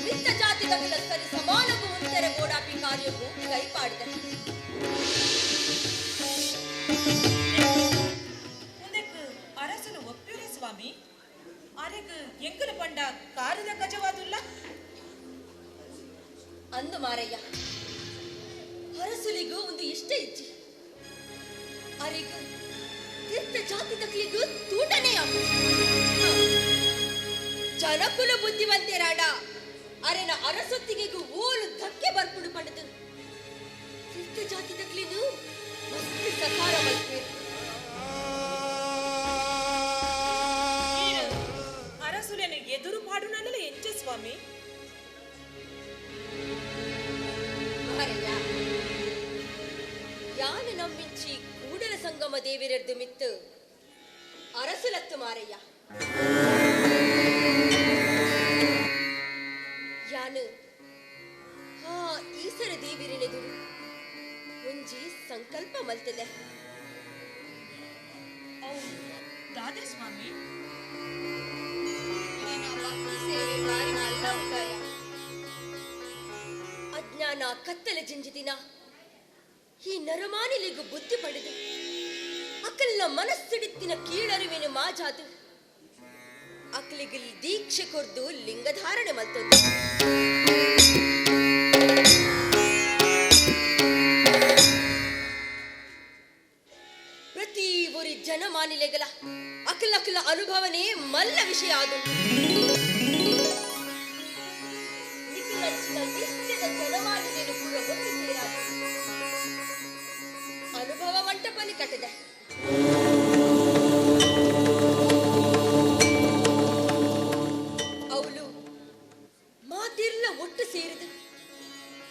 ಮಿತ್ತ ಜಾತಿ ತಗಲ ಸರಿ ಸಮಾನಗೂ ಮುಂತೆರೆ ಓಡಾಪಿ ಕಾರ್ಯಕ್ಕೂ ಕೈಪಾಡಿದ ಮುಂದಕ್ಕೆ ಅರಸನು ಒಪ್ಪಿರೆ ಸ್ವಾಮಿ ಅರೆಗ್ ಎಂಕಲ ಪಂಡ ಕಾರದ ಗಜವಾದುಲ್ಲ ಅಂದು ಮಾರಯ್ಯ ಹರಸುಲಿಗೂ ಒಂದು ಇಷ್ಟ ಇಜ್ಜಿ ಅರಿಗೂ ತೀರ್ಥ ಜಾತಿ ತಕ್ಲಿಗೂ ತೂಟನೇ ಆಗು ಜನಕುಲ ಬುದ್ಧಿವಂತೆರಾಡ ಅರೆನ ಅರಸೊತ್ತಿಗೆಗೂ ಓಲು ಧಕ್ಕೆ ಬರ್ಪುಡು ಪಡೆದು ತೀರ್ಥ ಜಾತಿ ತಕ್ಲಿನು ಮಸ್ತ್ ಸಕಾರ ಮಲ್ಪೆ ಅರಸುಲೆನು ಎದುರು ಪಾಡುನಲ್ಲ ಎಂಚೆ ಸ್ವಾಮಿ ಮಾರಯ್ಯ ಯಾನು ನಮ್ಮಿಂಚಿ ಕೂಡಲ ಸಂಗಮ ದೇವಿರದ್ದು ಮಿತ್ತು ಅರಸುಲತ್ತು ಮಾರಯ್ಯ ಯಾನು ಹಾ ಈಸರ ದೇವಿರಿನೆದುರು ಒಂಜಿ ಸಂಕಲ್ಪ ಮಲ್ತದೆ ದಾದೆ ಸ್ವಾಮಿ ಸೇವೆ ಬಾರಿ ಮಲ್ಲ ಉಪಾಯ ಅಜ್ಞಾನ ಕತ್ತಲೆ ಜಿಂಜಿದಿನ ಈ ನರಮಾನಿಲಿಗೂ ಬುದ್ಧಿ ಪಡೆದು ಅಕಲ್ನ ಮನಸ್ಸಿಡಿತ್ತಿನ ಕೀಳರಿವಿನ ಮಾಜಾದು ಅಕ್ಲಿಗಿಲ್ ದೀಕ್ಷೆ ಕೊರ್ದು ಲಿಂಗಧಾರಣೆ ಮಲ್ತೊಂದು ಪ್ರತಿ ಒರಿ ಜನಮಾನಿಲೆಗಲ ಅಕಲ ಅನುಭವನೇ ಮಲ್ಲ ವಿಷಯ ಆದು ನಿಖಿಲಂಚಿನ ನಿತ್ಯದ ಜನಮಾನಿಲೆನು ಕೂಡ ಒಟ್ಟು ಸೇರಾದು ಅನುಭವ ಮಂಟಪನಿ ಕಟ್ಟಿದೆ ಅವಳು ಮಾತಿರ್ಲ ಒಟ್ಟು ಸೇರಿದು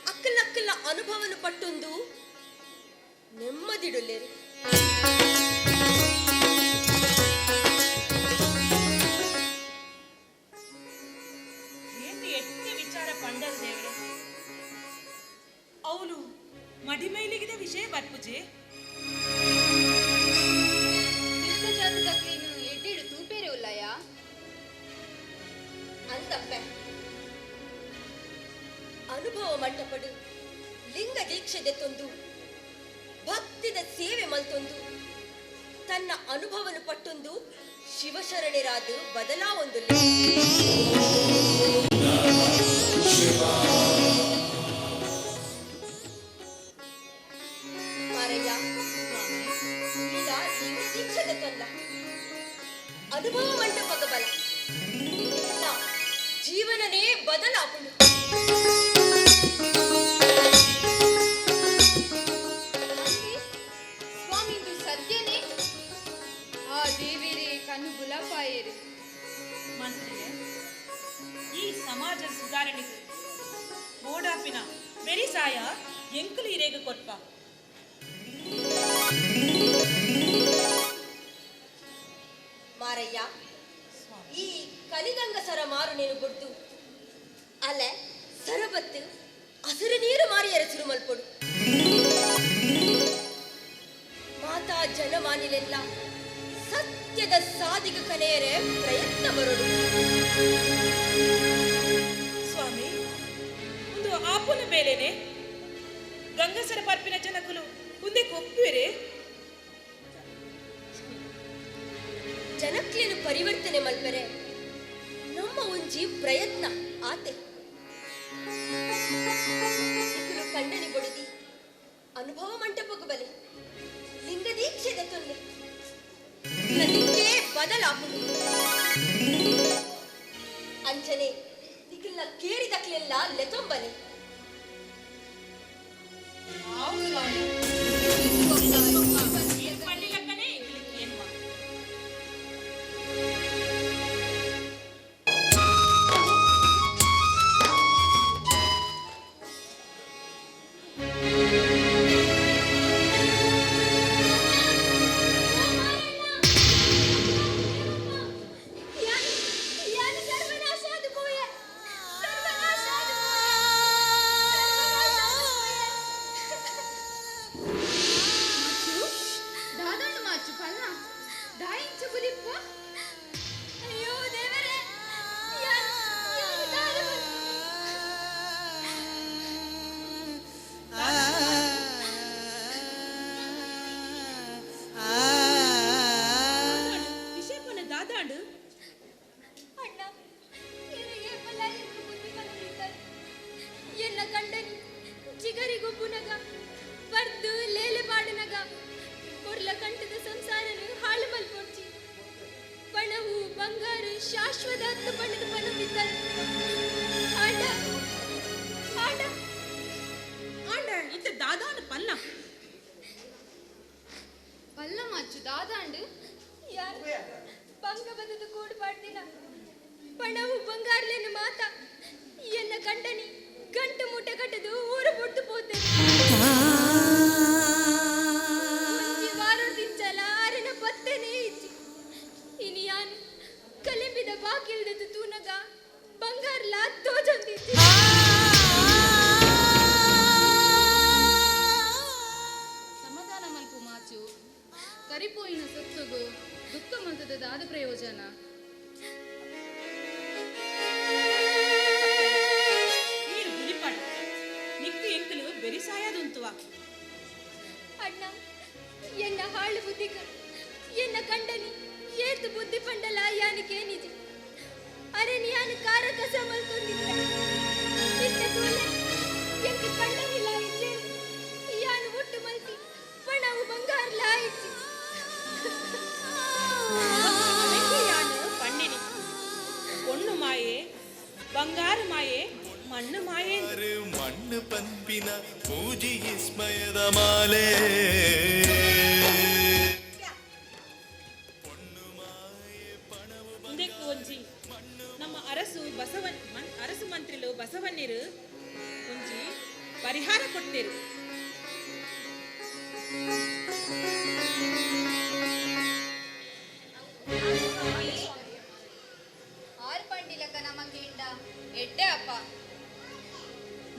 ಅಕ್ಕಲ ಅನುಭವನ ಪಟ್ಟೊಂದು ನೆಮ್ಮದಿಡುಲ್ಲೇರು ఏంటి ఎట్టి విచార పండరు దేవరే అవును ಮಡಿಮೈಲಿಗಿದ ವಿಷಯ ಬರ್ಪುಜೆ ಜಾತಿ ತಕ್ಲಿನು ಎಡ್ಡಿಡು ತೂಪೇರೆ ಉಲ್ಲಯ ಅಂತಪ್ಪೆ ಅನುಭವ ಮಂಟಪಡು ಲಿಂಗ ದೀಕ್ಷೆದೆ ತೊಂದು ಭಕ್ತಿದ ಸೇವೆ ಮಲ್ತೊಂದು ತನ್ನ ಅನುಭವನು ಪಟ್ಟೊಂದು ಶಿವಶರಣೆರಾದು ಬದಲಾ ಒಂದು ಮಾರಯ್ಯ ಈಗ ಲಿಂಗ ದೀಕ್ಷೆದೆ ತೊಂದ ಅನುಭವ ಮಂಟಪದ ಬಲ ಇಲ್ಲ ಜೀವನನೇ ಬದಲಾಪುಡು ಸ್ವಾಮಿ ಇದು ಸದ್ಯನೇ ಆ ದೇವಿರೇ ಕಣ್ಣು ಗುಲಾಪಾಯರು ಮಂತ್ರಿಯೇ ಈ ಸಮಾಜ ಸುಧಾರಣೆಗೆ ಓಡಾಪಿನ ಮೆರಿಸಾಯ ಎಂಕುಲು ಇರೇಗ ಕೊರ್ಪ ಮಾರಯ್ಯ ಈ ಕಲಿಗಂಗಸರ ಮಾರು ನೀನು ಗುಡ್ದು ಅಲೆ ಸರಬತ್ತು ಹಸಿರು ನೀರು ಮಾರಿ ಎರಸಿರು ಮಲ್ಪೊಡು ಮಾತಾ ಜನಮಾನಿಲೆಲ್ಲ ಸತ್ಯದ ಸಾಧಿಗ ಕನೆಯರೆ ಪ್ರಯತ್ನ ಬರೋಡು ಸ್ವಾಮಿ ಒಂದು ಆಪುನ ಬೇಲೆನೆ ಗಂಗಸರ ಪರ್ಪಿನ ಜನಕುಲು ಮುಂದೆ ಕೊಪ್ಪುವೆರೆ ಜನಕ್ಲೇನು ಪರಿವರ್ತನೆ ಮಲ್ಪರೆ ನಮ್ಮ ಒಂಜಿ ಪ್ರಯತ್ನ ಆತೆ ಇಕುಲು ಕಂಡನಿ ಬೊಡದಿ ಅನುಭವ ಮಂಟಪಕ್ಕೆ ಬಲೆ ಲಿಂಗ ದೀಕ್ಷೆದ ತೊಂದೆ ದಿಕ್ಕೆ ಬದಲಾಗುವುದು ಅಂಚನೆ ದಿಕ್ಕಿನ ಕೇರಿದಕ್ಲೆಲ್ಲ ಲೆತೊಂಬನೆ ಪಂಡಿಲಕ್ಕನೇ ಎಂಗ್ಲಿಕ್ಕೆ ಎನ್ನುವ దాదాను మార్చు పల్ల దాయించు గులిప్ప ಅಯ್ಯೋ ದೇವರೇ ಯಾರು ವಿಷಯಪ್ಪನ ದಾದಾಂಡು ಅಣ್ಣ ಎನಗೆ ಬಲ್ಲಾರಿಗೂ ಬುದ್ಧಿ ಬಂದಿದ್ದಾರೆ ಎನ್ನ ಗಂಡನಿ ಜಿಗರಿಗೂ ಪುನಗ ಬರ್ದು ಲೇಲೆ ಪಾಡನಗ ಕೊರ್ಲ ಕಂಠದ ಸಂಸಾರನು ಹಾಳು ಮಲ್ಪೊಡ್ಚಿ ಪಣವು ಬಂಗಾರ ಶಾಶ್ವತ ಹತ್ತು ಬಣ್ಣದ ಪಣವಿದ್ದಾರೆ ಆಂಡ ಆಂಡ ಆಂಡ ಇಂತ ದಾದಾನು ಪಲ್ಲ పల్ల మార్చు దాదాండు ಯಾರು ಬಂಗ ಬದದ ಕೂಡು ಪಾಡ್ದಿನ ಪಣವು ಬಂಗಾರ್ಲೇನು ಮಾತ ಎನ್ನ ಗಂಡನಿ ಗಂಟು ಮೂಟೆ ಕಟ್ಟದು ಊರು ಮುಟ್ಟು ಪೋತೆ ಒಂಜಿ ವಾರದಿಂಚಲ ಆರಿನ ಪತ್ತೆನೇ ಇಜ್ಜಿ ಇನಿ ಯಾನು ಕಲಿಂಬಿದ ಬಾಕಿಲ್ದದು ತೂನಗ ಬಂಗಾರ್ಲ ತೋಜೊಂದಿಜ್ಜಿ సమాధాన మల్పు మార్చు కరిపోయిన సొత్తుగు దుఃఖమంతದ దాದ ప్రయోజన ನೀರು ಗುಲಿಪಾಡ ನಿಕ್ಕು ಎಂಕಲು ಬೆರಿಸಾಯದುಂತುವ ಅಣ್ಣ ಎನ್ನ ಹಾಳು ಬುದ್ಧಿಗಳು ಎನ್ನ ಕಂಡನಿ ಏತು ಬುದ್ಧಿ ಪಂಡಲ ಯಾನಿಗೆ ನಿಜ ಅರೆ ಯಾನು ಕಾರ ಕಸ ಮಲ್ತೊಂದಿದ್ದ ಇತ್ತ ತೋಲೆ ಎಂಕ ಕಂಡನಿಲ್ಲ ಇಜ್ಜೆ ಯಾನು ಒಟ್ಟು ಮಲ್ತಿ ಪಣವು ಬಂಗಾರ್ಲ ಇಜ್ಜಿ ಯಾನು ಪಣ್ಣಿನಿ பொண்ணு மாயே ಬಂಗಾರ ಮಾಯೆ ಮಣ್ಣು ಮಾಯೆ ಮಣ್ಣು ಪಂಪಿನ ಪೂಜಿ ವಿಸ್ಮಯದ ಮಾಲೆ ಮುಂದಕ್ಕೆ ಒಂಜಿ ನಮ್ಮ ಅರಸು ಮಂತ್ರಿಲು ಬಸವಣ್ಣಿರು ಒಂಜಿ ಪರಿಹಾರ ಕೊಟ್ಟೆರು ఆరు పండిలక నమకేండ ఎడ్డే అప్ప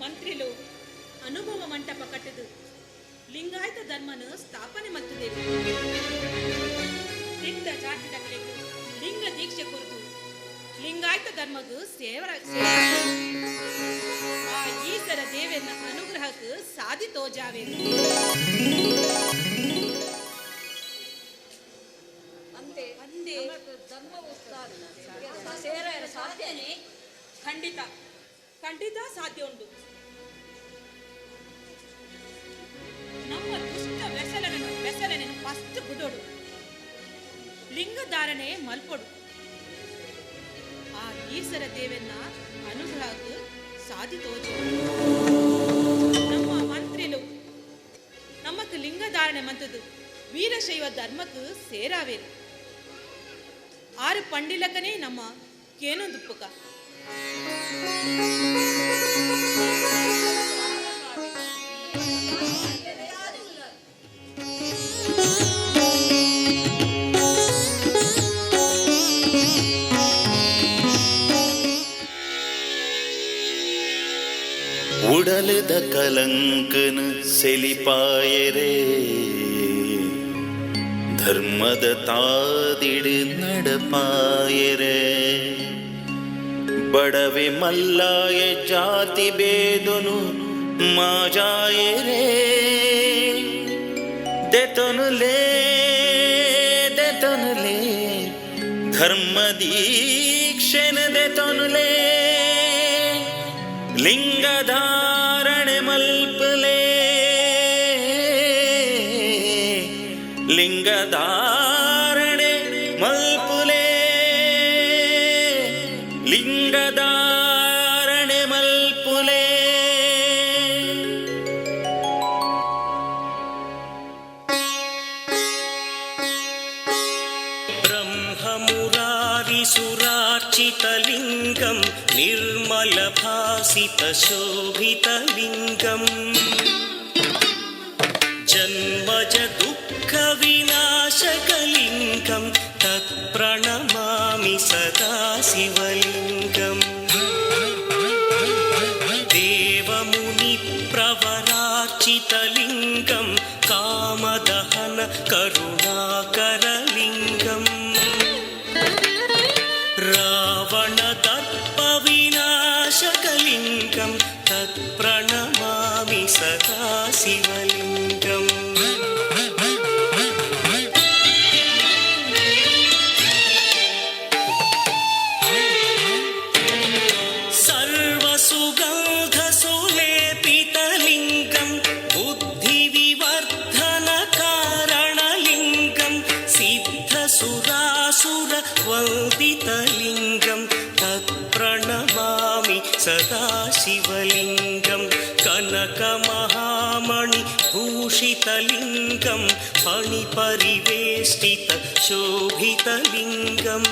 ಮಂತ್ರಿಲು ಅನುಭವ ಮಂಟಪ ಕಟ್ಟದು ಲಿಂಗಾಯತ ಧರ್ಮನು ಸ್ಥಾಪನೆ ಮಲ್ತುದೆವು ತಿದ್ದ ಜಾತಿ ದಕ್ಕಲೆಗು ಲಿಂಗ ದೀಕ್ಷೆ ಕೊರದು ಲಿಂಗಾಯತ ಧರ್ಮಗೂ ಆ ಈಸರ ದೇವನ ಅನುಗ್ರಹಕ್ಕೆ ಸಾಧಿ ತೋಜಾವೆ ಅಂತೆ ಅಂದೆ ಧರ್ಮವು ಸೇರ ಸಾಧ್ಯನೇ ಖಂಡಿತ ಖಂಡಿತ ಸಾಧ್ಯ ಉಂಟು ನಮ್ಮ ದುಷ್ಟ ವ್ಯಸನನ್ನು ಫಸ್ಟ್ ಬಿಡೋಡು ಲಿಂಗಧಾರಣೆ ಮಲ್ಪೊಡು ಆ ಈಸರ ದೇವನ್ನ ಅನುಗ್ರಹಕ್ಕೆ ಸಾಧಿ ತೋಜು ನಮ್ಮ ಮಂತ್ರಿಲು ನಮಕ್ ಲಿಂಗಧಾರಣೆ ಮಂತದು ವೀರಶೈವ ಧರ್ಮಕ್ಕೆ ಸೇರಾವೇರು ಆರು ಪಂಡಿಲಕನೇ ನಮ್ಮ ಕೇನೊಂದು ಪುಕ ಉಡಲದ ಕಲಂಕನ ಸೆಲಿಪಾಯರೆ ಧರ್ಮದ ತಾದಿಡು ನಡಪಾಯರೆ ಬಡವೆ ಮಲ್ಲಾಯ ಜಾತಿ ಬೇದನು ಮಾಜಾಯರೆ ದೆತನುಲೇ ಧರ್ಮ ದೀಕ್ಷೆನ ದೆತನುಲೇ ಲಿಂಗಧಾರಣೆ ಮಲ್ಪಲೆ ಲಿಂಗಧಾರಣೆ ಮಲ್ಪಲೆ ಲಿಂಗಧಾರಣೆ ಮಲ್ಪುಲೆ सुरार्चितलिङ्गं निर्मलभासितशोभितलिङ्गम् जन्मज दुःखविनाशकलिङ्गं तत्प्रणमामि सदा शिवलिङ्गम् देवमुनिप्रवरार्चितलिङ्गं कामदहन करुणाकरलिङ्गम् रावणदर्पविनाशकलिङ्गं तत्प्रणमामि सदा शिवलिङ्गम् सर्वसुगन्धसुलेपितलिङ्गं बुद्धिविवर्धनकारणलिङ्गं सिद्धसुरासुरवन्दितलिङ्गं तत्प्रणमामि सदा शिवलिङ्गं कनकमहामणिभूषितलिङ्गं फणिपरिवेष्टितशोभितलिङ्गम्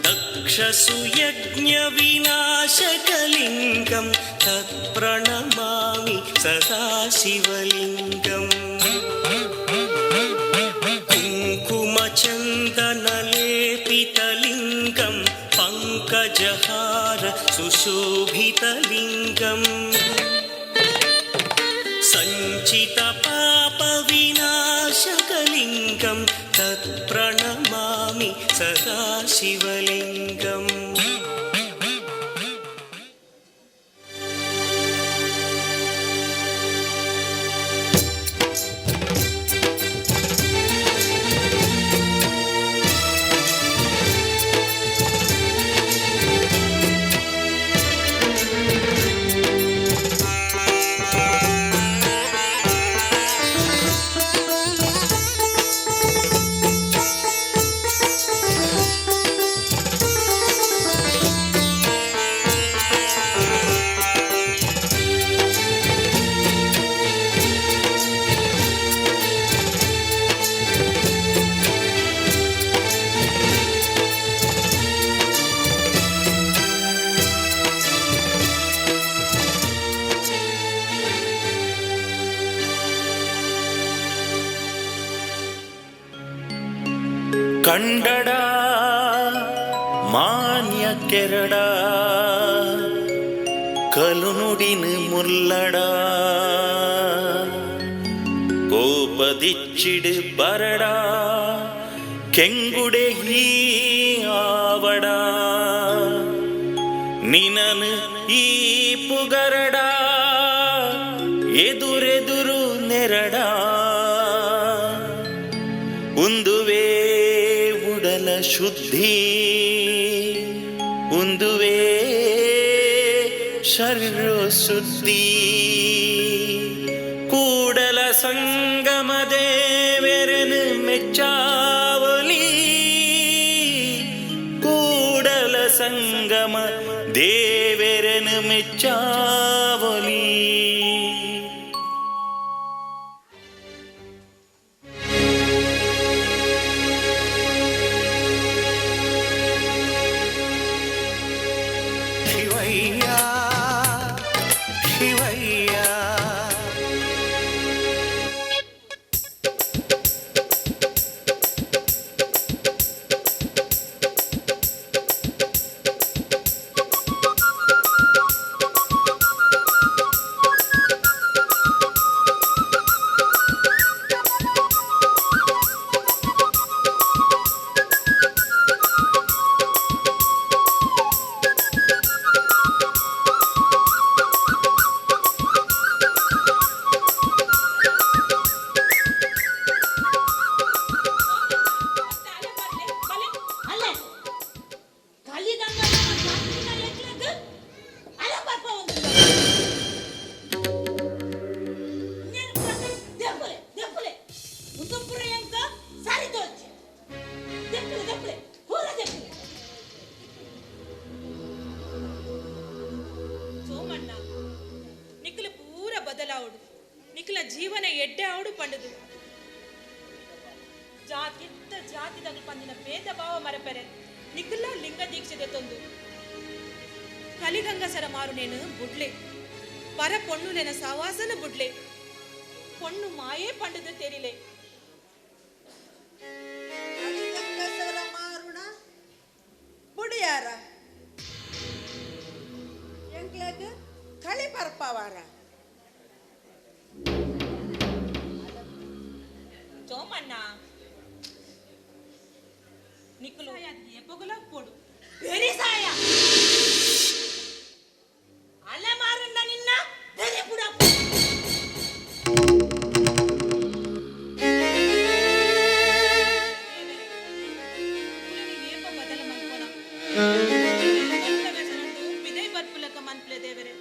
दक्षसुयज्ञविनाशकलिङ्गं तत्प्रणमामि सदा शिवलिङ्गम् कुङ्कुमचन्दनलेपितलिङ्गं पङ्कजहार सुशोभितलिङ्गम् सञ्चितपापविनाशकलिङ्गं तत्प्रणमामि सदा शिवलिङ्गम् ಕಂಡಡ ಮಾನ್ಯ ಕೆರಡ ಕಲುನುಡಿನ ಮುಲ್ಲಡ ಕೋಪದಿಚ್ಚಿಡು ಬರಡ ಕೆಂಗುಡೆ ಈ ಆವಡ ನಿನನು ಈ ಪುಗರಡ ಎದುರೆದುರು ನೆರಡ ಉಂದುವೆ ಉಡಲ ಶುದ್ಧಿ ಉಂದುವೆ ಶರೀರ ಶುದ್ಧಿ ಕೂಡಲ ಸಂಗಮ ದೇವರನು ಮೆಚ್ಚಾವಲಿ ಕೂಡಲ ಸಂಗಮ ದೇವರನು ಮೆಚ್ಚಾವಲಿ ಪಂಡದು ಜಾತಿತ್ತ ಜಾತಿದಾಗ ಪಂದಿನ ಭೇದ ಭಾವ ಮರಪೆರೆ ನಿಖಿಲ ಲಿಂಗ ದೀಕ್ಷೆ ತೊಂದು ಕಲಿಗಂಗಸರ ಮಾರು ನೇನು ಬುಡ್ಲೆ ಪರ ಪೊಣ್ಣು ನೆನ ಸವಾಸನ ಬುಡ್ಲೆ ಪೊಣ್ಣು ಮಾಯೇ ಪಂಡದು ತೆರಿಲೆ ಮಾರುಣ ಬುಡಿಯಾರ ಎಂಕ್ಲಾಗ ಕಳಿ ಪರ್ಪವಾರ ಜೋಮಣ್ಣ ನಿಖಲು ಎಪ್ಪಗುಲ ಕೊಡು ಬೇರೆ ಸಾಯ ಅಲೆ ಮಾರಣ್ಣ ನಿನ್ನ ಬೇರೆ ಕೂಡ ಬದಲ ಮನ್ಕೋಣ ಬಿದೈ ಬರ್ಪುಲಕ ಮನ್ಪ್ಲೆ ದೇವರೇ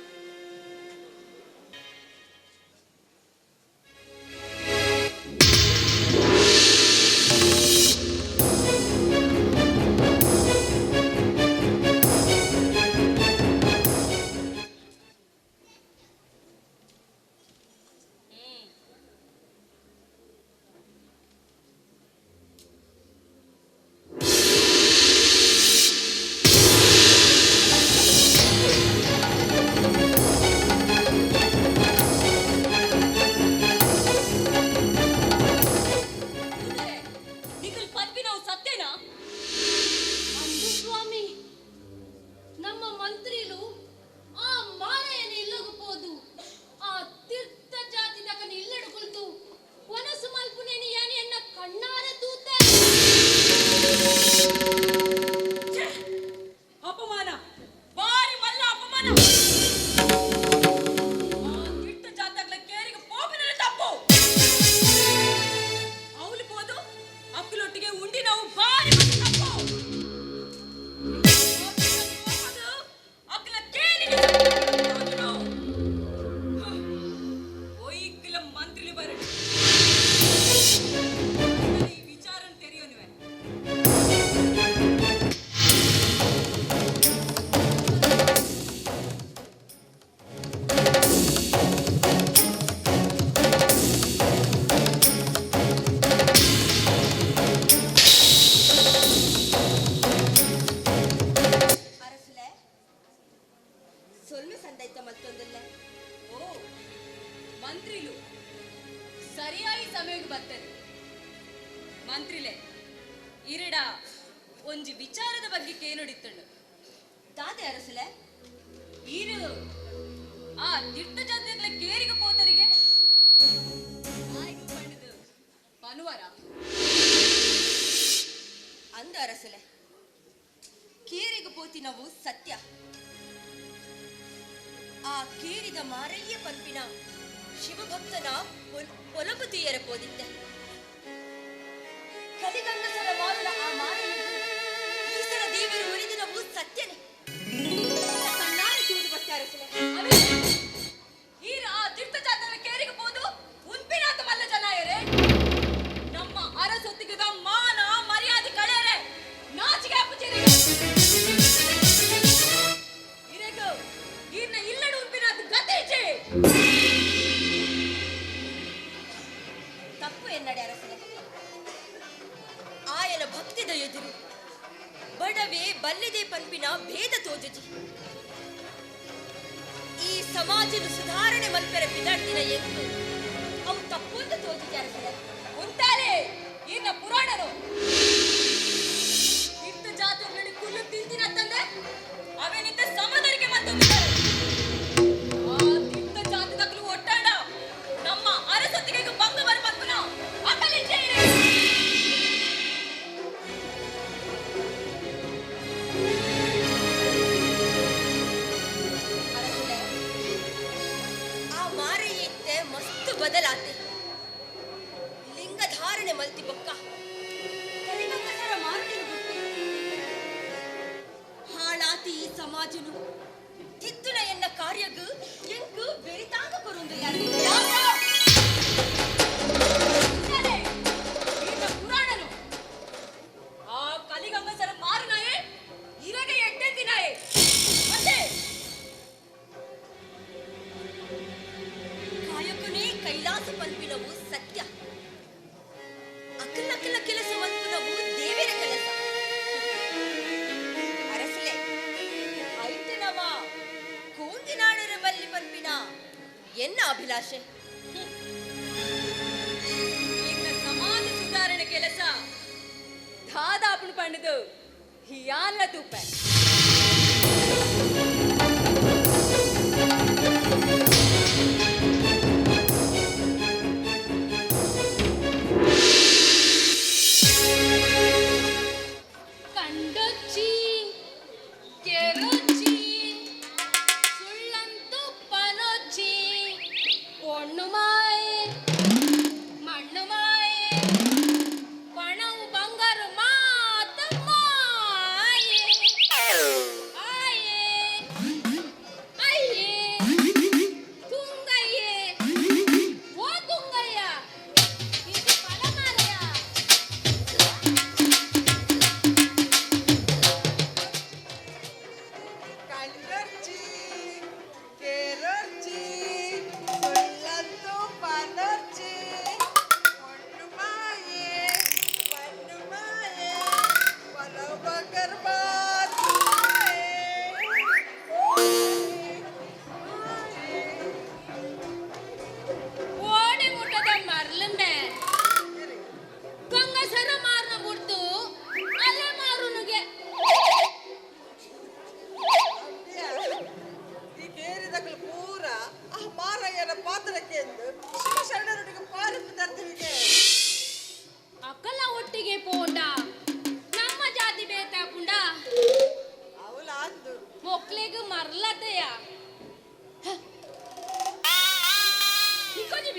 ಮಂತ್ರಿಲೆ ಇರಡ ಒಂಜಿ ವಿಚಾರದ ಬಗ್ಗೆ ಕೇನುಡಿತ್ತಂಡು ದಾದೆ ಅರಸಲೆ ಈರು ಆ ದಿಟ್ಟ ಜಾತಿಗಳ ಕೇರಿಗೆ ಪೋತರಿಗೆ ಪಂಡಿದು ಭಾನುವಾರ ಅಂದ ಅರಸಲೆ ಕೇರಿಗೆ ಪೋತಿನವು ಸತ್ಯ ಆ ಕೇರಿದ ಮಾರಯ್ಯ ಪಂಪಿನ ಶಿವಭಕ್ತನ ಒಲಪುತಿಯರ ಪೋದಿದ್ದೆ ಕಲಿಗಂಗಸರ ಮಾರುಣ ಆ ಮಾರಯ್ಯ ಈಸರ ದೇವರು ಉಳಿದಿನವು ಸತ್ಯನೇ ಕಣ್ಣಾರೆ ತಿಳಿದು ಬರ್ತಾರಸಲೆ ಈರ ಆ ತೀರ್ಥ ಜಾತ್ರೆ ಕೇರಿಗೆ ಪೋದು ಉನ್ಪಿನಾಥ ಮಲ್ಲ ಜನಾಯರೇ ನಮ್ಮ ಅರಸೊತ್ತಿಗದ ಮಾನ ಮರ್ಯಾದೆ ಕಳೆಯರೆ ನಾಚಿಗೆ ಅಪ್ಪುಚಿರಿಗೆ ಇರೆಗು ಈರ್ನ ಇಲ್ಲಡು ಉನ್ಪಿನಾಥ ಗತೇಚೆ ತಪ್ಪು ಎನ್ನಡೆ ಅರಸಲೆ ಆಯನ ಭಕ್ತಿದ ಎದುರು ಬಡವೆ ಬಲ್ಲಿದೆ ಪಂಪಿನ ಭೇದ ತೋಜುಜಿ ಈ ಸಮಾಜದ ಸುಧಾರಣೆ ಮಲ್ಪೆರ ಬಿದಾಡ್ತಿನ ಎಂದು ಅವು ತಪ್ಪೊಂದು ತೋಜುಜಿ ಅರಸಲೆ ಉಂಟಾಲೆ ಇನ್ನ ಪುರಾಣರು ತೀರ್ಥ ಜಾತ್ರೆ ಕುಲ್ಲು ತಿಂತಿನ ತಂದೆ ಅವೇನಿಂದ ಸಮದರಿಗೆ ಮತ್ತೊಂದಿದ್ದಾರೆ ಆ ತೀರ್ಥ ಜಾತಿದಕ್ಕಲು ಒಟ್ಟಾಡ ನಮ್ಮ ಅರಸೊತ್ತಿಗೆ ಭಂಗ ಬರ್ಪತ್ಪನ ಅಕಲಿಂಚೆ ಬದಲಾತೆ ಲಿಂಗ ಧಾರಣೆ ಮಲ್ತಿ ಬೊಕ್ಕ ಕಲಿಗಂಗಸರ ಮಾರಣಿನ ಬಿಟ್ಟು ಹಾಳಾತಿ ಈ ಸಮಾಜನು ತಿದ್ದುನ ಎನ್ನ ಕಾರ್ಯಗು ಎಂಕು ಬೆರಿತಾಂಗ ಕೊರುಂದು ಪುರಾಣನು ಆ ಕಲಿಗಂಗಸರ ಮಾರುನಾಯೇ ಇರಗೆ ಎಟ್ಟೆತ್ತಿನಾಯೇ ಮತ್ತೆ ಕಾಯಕನೇ ಕೈಲಾಸ ಪಂಪಿನವು ಸತ್ಯ ಅಕಲ ಕೆಲಸ ನಾವು ದೇವರ ಕೆಲಸ ಅರಸಲೆ ಐತೆ ನವ ಕೂಂದಿನಾಡರ ಬಲ್ಲಿ ಪಂಪಿನ ಎನ್ನ ಅಭಿಲಾಷೆ ಇನ್ನ ಸಮಾಜ ಸುಧಾರಣೆ ಕೆಲಸ ದಾದಾಪುಳು ಪಂಡದು ಹಿಯಾನ್ಲ ತೂಪೆ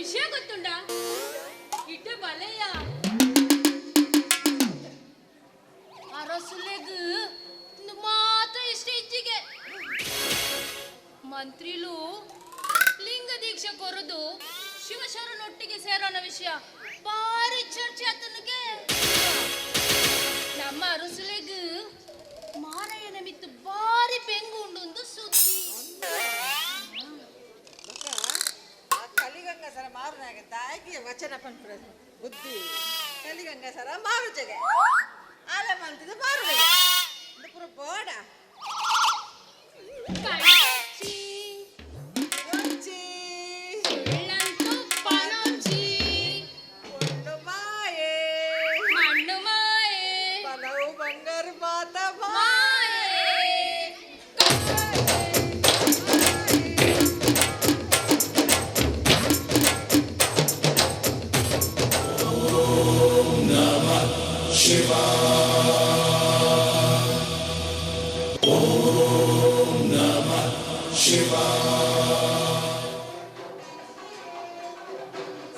ವಿಷಯ ಗೊತ್ತುಂಡ ಇಟ್ಟ ಬಲೆಯ ಅರಸುಲೆಗ್ ಮಾತ ಇಷ್ಟ ಇಚ್ಚಿಗೆ ಮಂತ್ರಿಲು ಲಿಂಗ ದೀಕ್ಷೆ ಕೊರದು ಶಿವಶರಣೊಟ್ಟಿಗೆ ಸೇರೋನ ವಿಷಯ ಭಾರಿ ಚರ್ಚೆ ಆತನಿಗೆ ನಮ್ಮ ಅರಸುಲೆಗ್ ಮಾರಯ್ಯನ ಮಿತ್ತು ಭಾರಿ ಬೆಂಗು ಉಂಡು ಸುದ್ದಿ ಕಲಿಗಂಗಸರ ಮಾರುನಾಗ ತಾಯಿಗೆ ವಚನ ಪಂಪುರ ಬುದ್ಧಿ ಕಲಿಗಂಗಸರ ಮಾರು ಜಗ ಆಲ ಮಂತಿದ ಮಾರು ಪುರ ಬೋಡ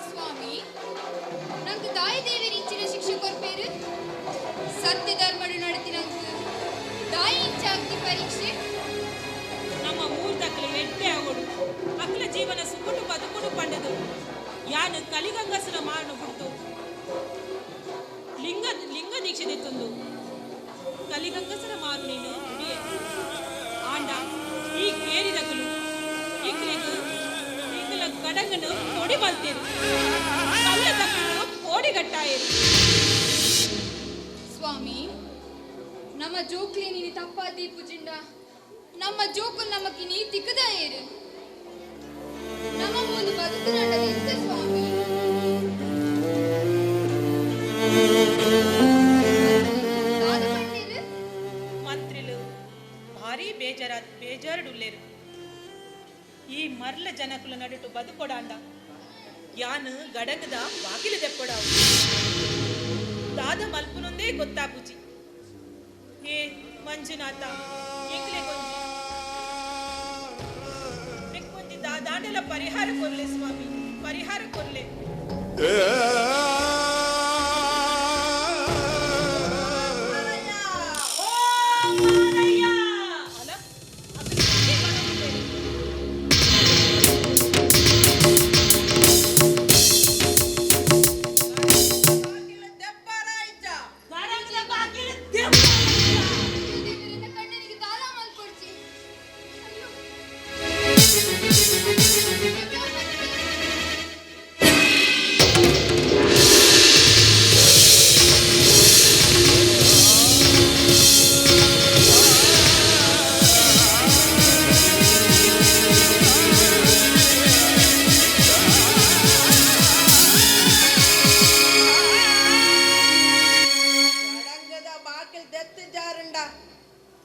ಸ್ವಾಮಿ ನಂಗೆ ತಾಯಿ ದೇವಿನ ಇಚ್ಚಿನ ಶಿಕ್ಷೆ ಕೊರ್ಪೇರು ಸತ್ಯ ಧರ್ಮಡು ನಡೆತಿನ ತಾಯಿ ಇಚ್ಛಾಗ್ತಿ ಪರೀಕ್ಷೆ ನಮ್ಮ ಮೂರ್ತಕ್ಕಲೆ ಎಡ್ಡೆ ಅವಳು ಅಕ್ಕಲ ಜೀವನ ಸುಗುಟು ಬದುಕುಡು ಪಂಡದು ಯಾನು ಕಲಿಗಂಗಸರ ಮಾರನು ಬಿಡ್ತು ಲಿಂಗ ದೀಕ್ಷೆ ದಿತ್ತೊಂದು ಕಲಿಗಂಗಸರ ಮಾರು ನೀನು ಆಂಡ ಈ ಕೇರಿದಗಲು ಇಂಗ್ಲ ಗಡಂಗನು ಕೊಡಿ ಮಲ್ತೇರು ಕಲ್ಲ ತಕ್ಕನು ಕೋಡಿಗಟ್ಟಾಯರು ಸ್ವಾಮಿ ನಮ್ಮ ಜೋಕ್ಲಿ ನೀನು ತಪ್ಪಾದಿ ಪುಜಿಂಡ ನಮ್ಮ ಜೋಕುಲ್ ನಮಕಿ ನೀ ತಿಕ್ಕದ ಏರು ನಮ್ಮ ಮುಂದೆ ಬದುಕು ನಡೆದ ಸ್ವಾಮಿ ಮಂತ್ರಿಲು ಭಾರಿ ಬೇಜಾರಡುಲ್ಲೇರು ಈ ಮರ್ಲ ಜನಕುಲ ನಡುಟು ಬದುಕೊಡಾಂಡ ಯಾನು ಗಡಗದ ಬಾಗಿಲು ದೆಪ್ಪೊಡಾವು ದಾದ ಮಲ್ಪುನೊಂದೇ ಗೊತ್ತಾಪುಜಿ ಏ ಮಂಜುನಾಥ ಎಂಗ್ಲೆ ಕೊಂಜಿ ದಾದಾಂಡಲ ಪರಿಹಾರ ಕೊರ್ಲೆ ಸ್ವಾಮಿ ಪರಿಹಾರ ಕೊರ್ಲೆ ಕಣ್ಣನಿಗೆ ತಾಳ ಮಲ್ಕೊಡ್ಸಿ ಅಯ್ಯೋ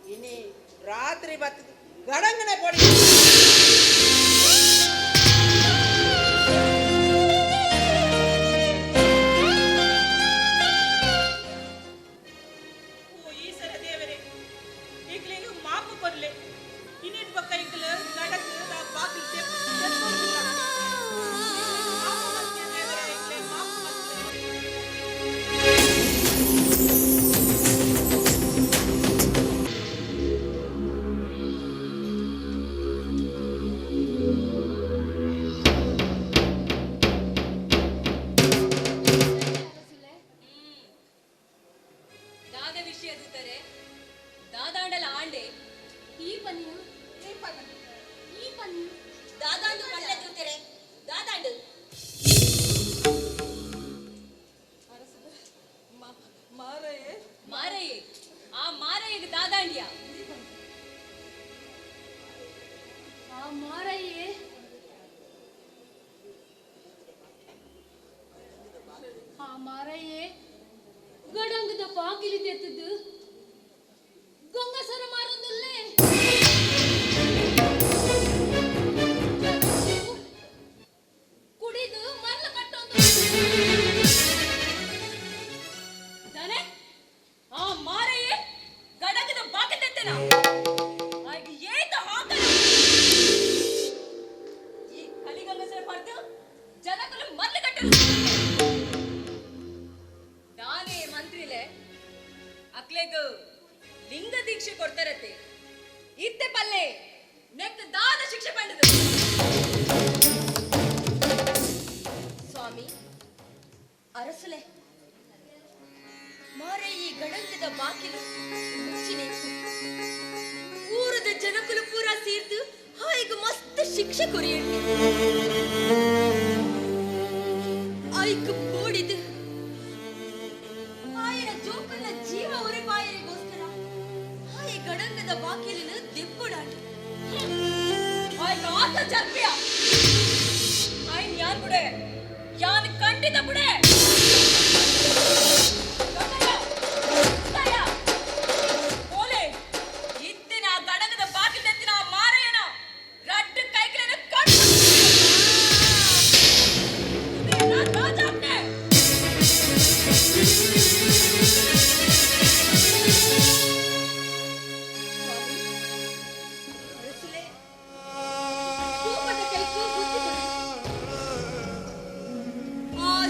ಇನಿ ರಾತ್ರಿ ಬರ್ತದೆ ಗಡಂಗನೆ ಪೊಡಿ ಓ ಈಶ್ವರ ದೇವರೇ ಈಗಲೇನು ಮಾಪು ಬರ್ಲೆ ಇನ್ನಿಟ್ ಪಕ್ಕ ಈಗಲ ಗಡಕ್ ಬಾಗಿಲು ತೆಪ್ಪಿಲ್ಲ ದಾದ ವಿಷಯ ದೂತರೆ ದಾದಾಂಡಲ ಆಂಡೆ ಈ ಪನ್ಯ ಈ ಪನ್ಯ ದಾದಾಂಡು ಪಲ್ಲೆ ದೂತರೆ ದಾದಾಂಡು ಮಾರಯ್ಯ ಮಾರಯ್ಯ ಆ ಮಾರಯ್ಯಗೆ ದಾದಾಂಡ್ಯ ಆ ಮಾರಯ್ಯೆ ಆ ಮಾರಯ್ಯೆ ಗಡಂಗದ ಬಾಗಿಲು ತೆತ್ತದು ಗಂಗಸರ ಮಾರೊಂದಲ್ಲೇ ಕುಡಿದು ಮರಳ ಕಟ್ಟೊಂದು ದನೆ ಆ ಮಾರಯ್ಯ ಗಡಗದ ಬಾಕತೆತ್ತನ ಆಗ ಏತ ಹಾಕನ ಈ ಕಲಿಗಂಗಸರ ಪರ್ದು ಜನಕಲು ಮರಳು ಕಟ್ಟಲು ನಾನೇ ಮಂತ್ರಿಲೆ ಅಕ್ಲೆಗೂ ಲಿಂಗ ದೀಕ್ಷೆ ಕೊಡ್ತಾರತ್ತೆ ಇತ್ತೆ ಪಲ್ಲೆ ನೆಕ್ ದಾದ ಶಿಕ್ಷೆ ಪಂಡದು ಸ್ವಾಮಿ ಅರಸಲೆ ಮಾರೆ ಈ ಗಡಂಗದ ಬಾಕಿಲು ಮುಚ್ಚಿನೆ ಊರದ ಜನಕುಲು ಪೂರ ಸೇರ್ದು ಹಾಯಿಗೆ ಮಸ್ತ್ ಶಿಕ್ಷೆ ಕೊರಿಯಂಡಿ ಆಯ್ಕ ಬೋಡಿದು ಆಯನ ಜೋಕನ್ನ ಜೀವ ಉರಿಪಾಯರಿಗೋಸ್ಕರ ಹಾಯಿ ಗಡಂಗದ ಬಾಕಿಲಿನ ದೆಪ್ಪುಡಾಟ ಆಯ್ಕ ಆತ ಜರ್ಪಿಯ ಆಯ್ನ್ ಯಾನ್ ಬುಡೆ ಯಾನ್ ಕಂಡಿದ ಬುಡೆ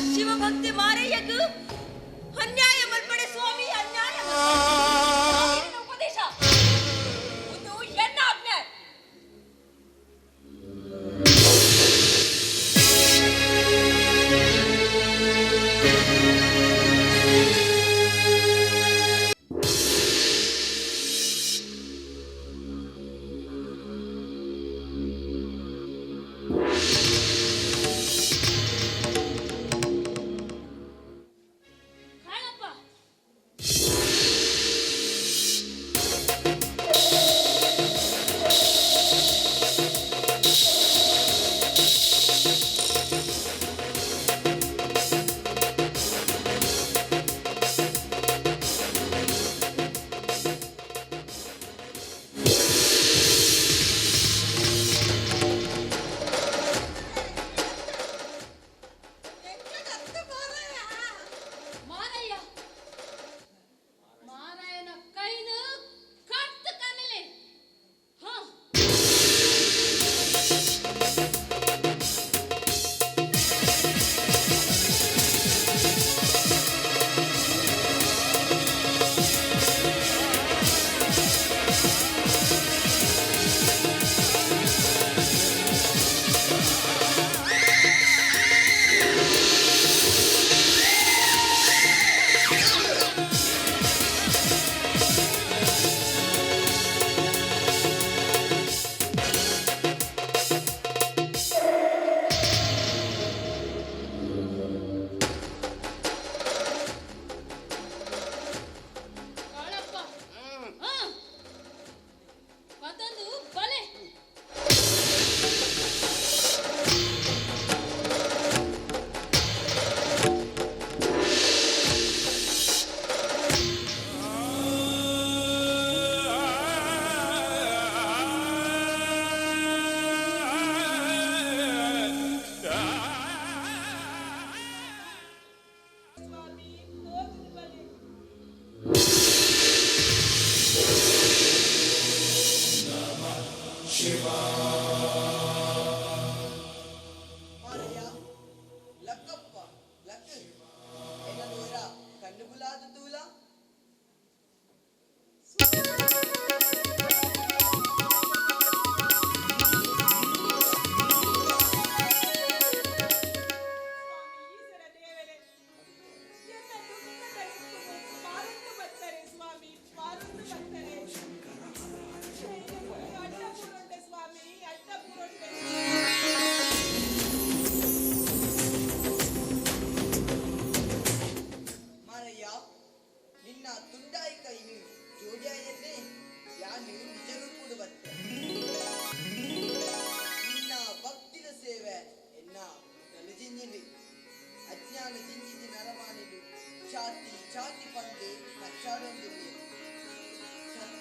ಶಿವಭಕ್ತಿ ಮಾರಯ್ಯಗೂ ಅನ್ಯಾಯ ಮಲ್ಪಡೆ ಸ್ವಾಮಿ ಅನ್ಯಾಯ ಉಪದೇಶ ಒಂದು ಎನ್ನ ಆಜ್ಞೆ ಕಾಳಪ್ಪ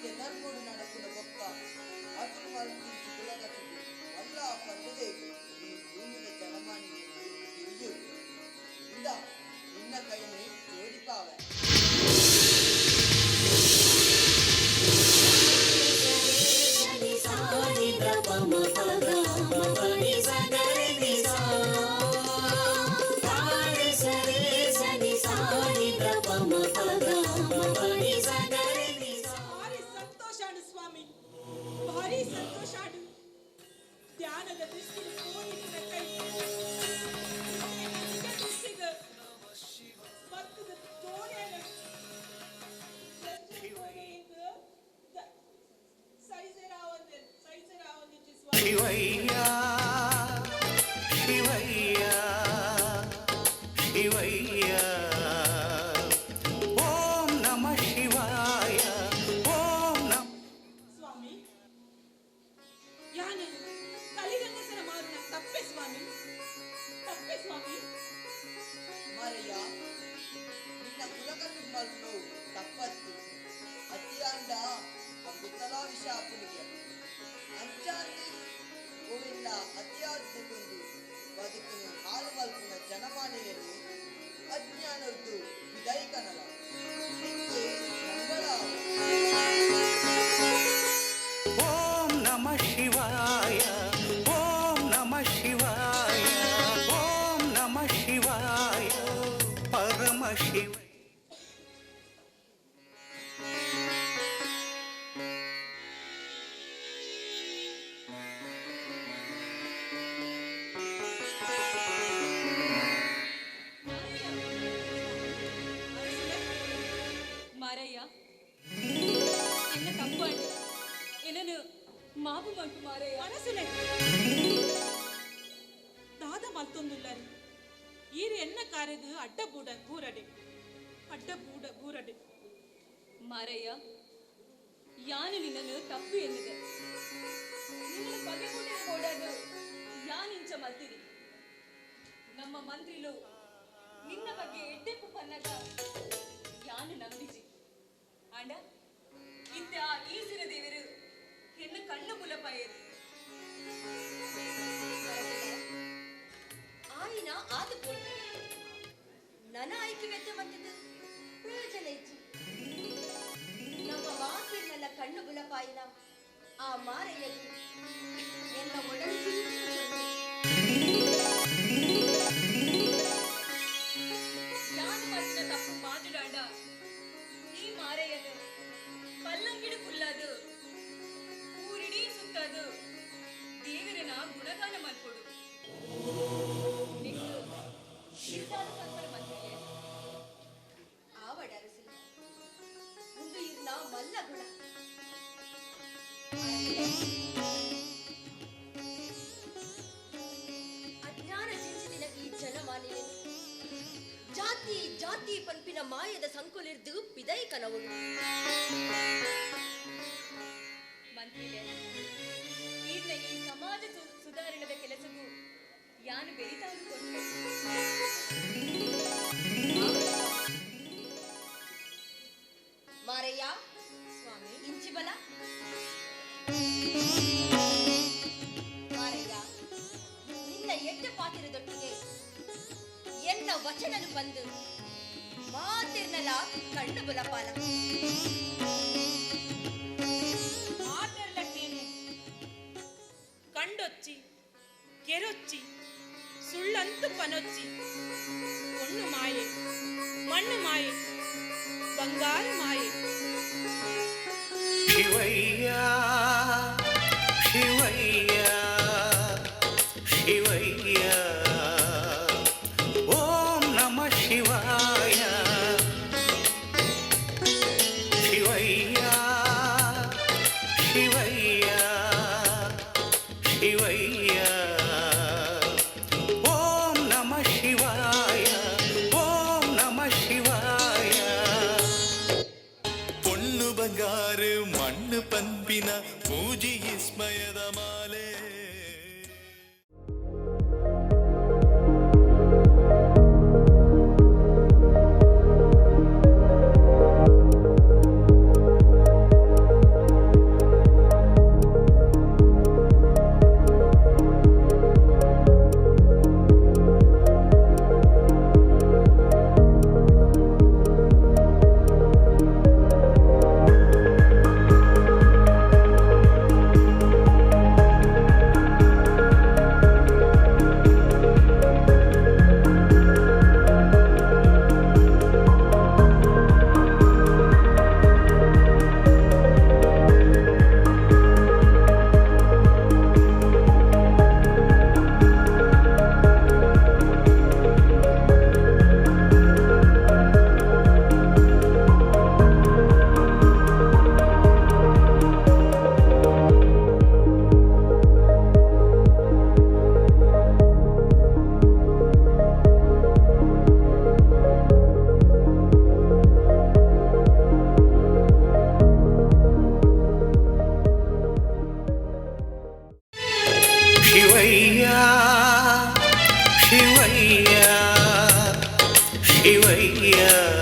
నిత్య ధర్ముడు నడకుల బొక్క అతులు మరణించి కులగతుకు వల్ల పండుగ ఈ భూమి మీద జనమాని తిరిగి ఇందా నిన్న కైని జోడిపావే ಭಾರಿ ಸಂತೋಷಾಡು ಸ್ವಾಮಿ ಭಾರಿ ಸಂತೋಷಾಡು ಧ್ಯಾನದ ದೃಷ್ಟಿಗೆ ಕೋಟಿನ ಕೈ ದೃಷ್ಟಿಗೆ ಭಕ್ತದ ತೋರೇನ ಸೈಸರಾವಂದೆ ಸ್ವಾಮಿ ಶಿವಯ್ಯ ಶಿವಯ್ಯ ಶಿವಯ್ಯ ಓಂ ನಮಃ ಶಿವಾಯ ಓಂ ನಮಃ ಸ್ವಾಮಿ ಯಾನ ಕಲಿಗಂಗಸರ ಮಾರುನ ತಪ್ಪೆ ಸ್ವಾಮಿ ಮಾರಯ್ಯ ನಿನ್ನ ಕುಲಗಟ್ಟು ಮಲ್ಲು ತಪ್ಪತ್ತು ಅತಿಯಾಂಡ ಗುತ್ತಲಾ ವಿಷಾಪುನಿಗೆ ಅಂಚಾಂದಿ ಗೋವಿಂದ ಅತಿಯಾದುಕೊಂಡು ಬದುಕನ್ನು ಹಾಳು ಮಲ್ಪುನ ಜನಮಾನೆಯನ್ನು ಅಜ್ಞಾನದ್ದು ವಿದೈಕನಲ ನಿಂಗೆ ಮಂಗಳ ಓಂ ನಮಃ ಶಿವಾಯ ಓಂ ನಮಃ ಶಿವಾಯ ಓಂ ನಮಃ ಶಿವಾಯ ಪರಮ ಶಿವ ಮಾರಯ್ಯ ಎನ್ನ ತಪ್ಪಾಡು ಏನನು ಮಾವು ಮಂಟು ಮಾರಯ್ಯ ಮನಸ್ಸುಲೆ ದಾದ ಮಲ್ತೊಂದುಲ್ಲರಿ ಈರು ಎನ್ನ ಕಾರೆದು ಅಡ್ಡ ಬೂರಡೆ ಮಾರಯ್ಯ ಯಾನು ನಿನ್ನನ್ನು ತಪ್ಪು ಎನ್ನಿದೆ ನಿನ್ನನ್ನು ಬಗೆಗುಂಡಿನ ಓಡಾಡು ಯಾನಿಂಚ ಮಲ್ತಿರಿ ನಮ್ಮ ಮಂತ್ರಿಲು ನಿನ್ನ ಬಗ್ಗೆ ಎಡ್ಡೆಪ್ಪು ಪನ್ನಗ ಯಾನು ನಂಬಿಸಿ ಆಂಡ ಇತ್ತ ಈಸಿನ ದೇವರು ಎನ್ನ ಕಣ್ಣು ಮುಲಪಾಯರು ಆಯಿನ ಆದ ಪೋಟು ನನ್ನ ಆಯ್ಕೆ ವೆಚ್ಚ ಬಂದಿದ್ದು ಪ್ರಯೋಜನ ಇತ್ತು ನಮ್ಮ ಮಾತಿನೆಲ್ಲ ಕಣ್ಣು ಬುಲಪಾಯಿನ ಆ ಮಾರೆಯಲ್ಲಿ ಎಲ್ಲ ಒಡಲು ಯಾನು ಮಾಡಿದ ತಪ್ಪು ಮಾತುಡಾಂಡ ಈ ಮಾರೆಯನ್ನು ಪಲ್ಲಂಗಿಡು ಕುಲ್ಲದು ಊರಿಡೀ ಸುತ್ತದು ದೇವರನ ಗುಣಗಾನ ಮಾಡ್ಕೊಡು ನಿಂದು ಶಿವದಾನ ಸಂಪರ ಮಂತ್ರಿಯೇ ಆವಡ ಅರಸಿಲ್ಲ ಮುಂದೆ ಇರ್ನ ಮಲ್ಲ ಗುಣ ಅಜ್ಞಾನ ಸಿಂಚಿದಿನ ಈ ಜನಮಾನೆಯನ್ನು ಜಾತಿ ಪಂಪಿನ ಮಾಯದ ಸಂಕುಲಿರ್ದು ಪಿದೈ ಕನವುಡು ಮಂತ್ರಿಯೇ ಈಗಿನ ಈ ಸಮಾಜ ಸುಧಾರಣದ ಕೆಲಸಕ್ಕೂ ಯಾನು ಬೆರಿತಾ ಉಂಟು ಮಾರಯ್ಯ ಸ್ವಾಮಿ ಇಂಚಿ ಬಲ ಮಾರಯ್ಯ ನಿನ್ನ ಎಡ್ಡ ಪಾತಿರದೊಟ್ಟಿಗೆ ಎನ್ನ ವಚನನು ಬಂದು ಮಾತಿರ್ನಲ ಕಣ್ಣು ಬುಲಪಾಲ ಮಾತೆರ್ಲಕ್ಕೇನೆ ಕಂಡೊಚ್ಚಿ ಕೆರೊಚ್ಚಿ ಸುಳ್ಳಂತು ಪನೊಚ್ಚಿ பொண்ணு மாயே மண்ணு மாயே ಬಂಗಾರ ಮಾಯೆ ಶಿವಯ್ಯ ಶಿವಯ್ಯ ಶಿವಯ್ಯ ಓಂ ನಮಃ ಶಿವಾಯ ಶಿವಯ್ಯ ಶಿವಯ್ಯ ಶಿವಯ್ಯ ಓಂ ನಮಃ ಶಿವಾಯ ಓಂ ನಮಃ ಶಿವಾಯ பொண்ணு பங்காரு மண்ணு பண்பின ರಂಗಯ್ಯ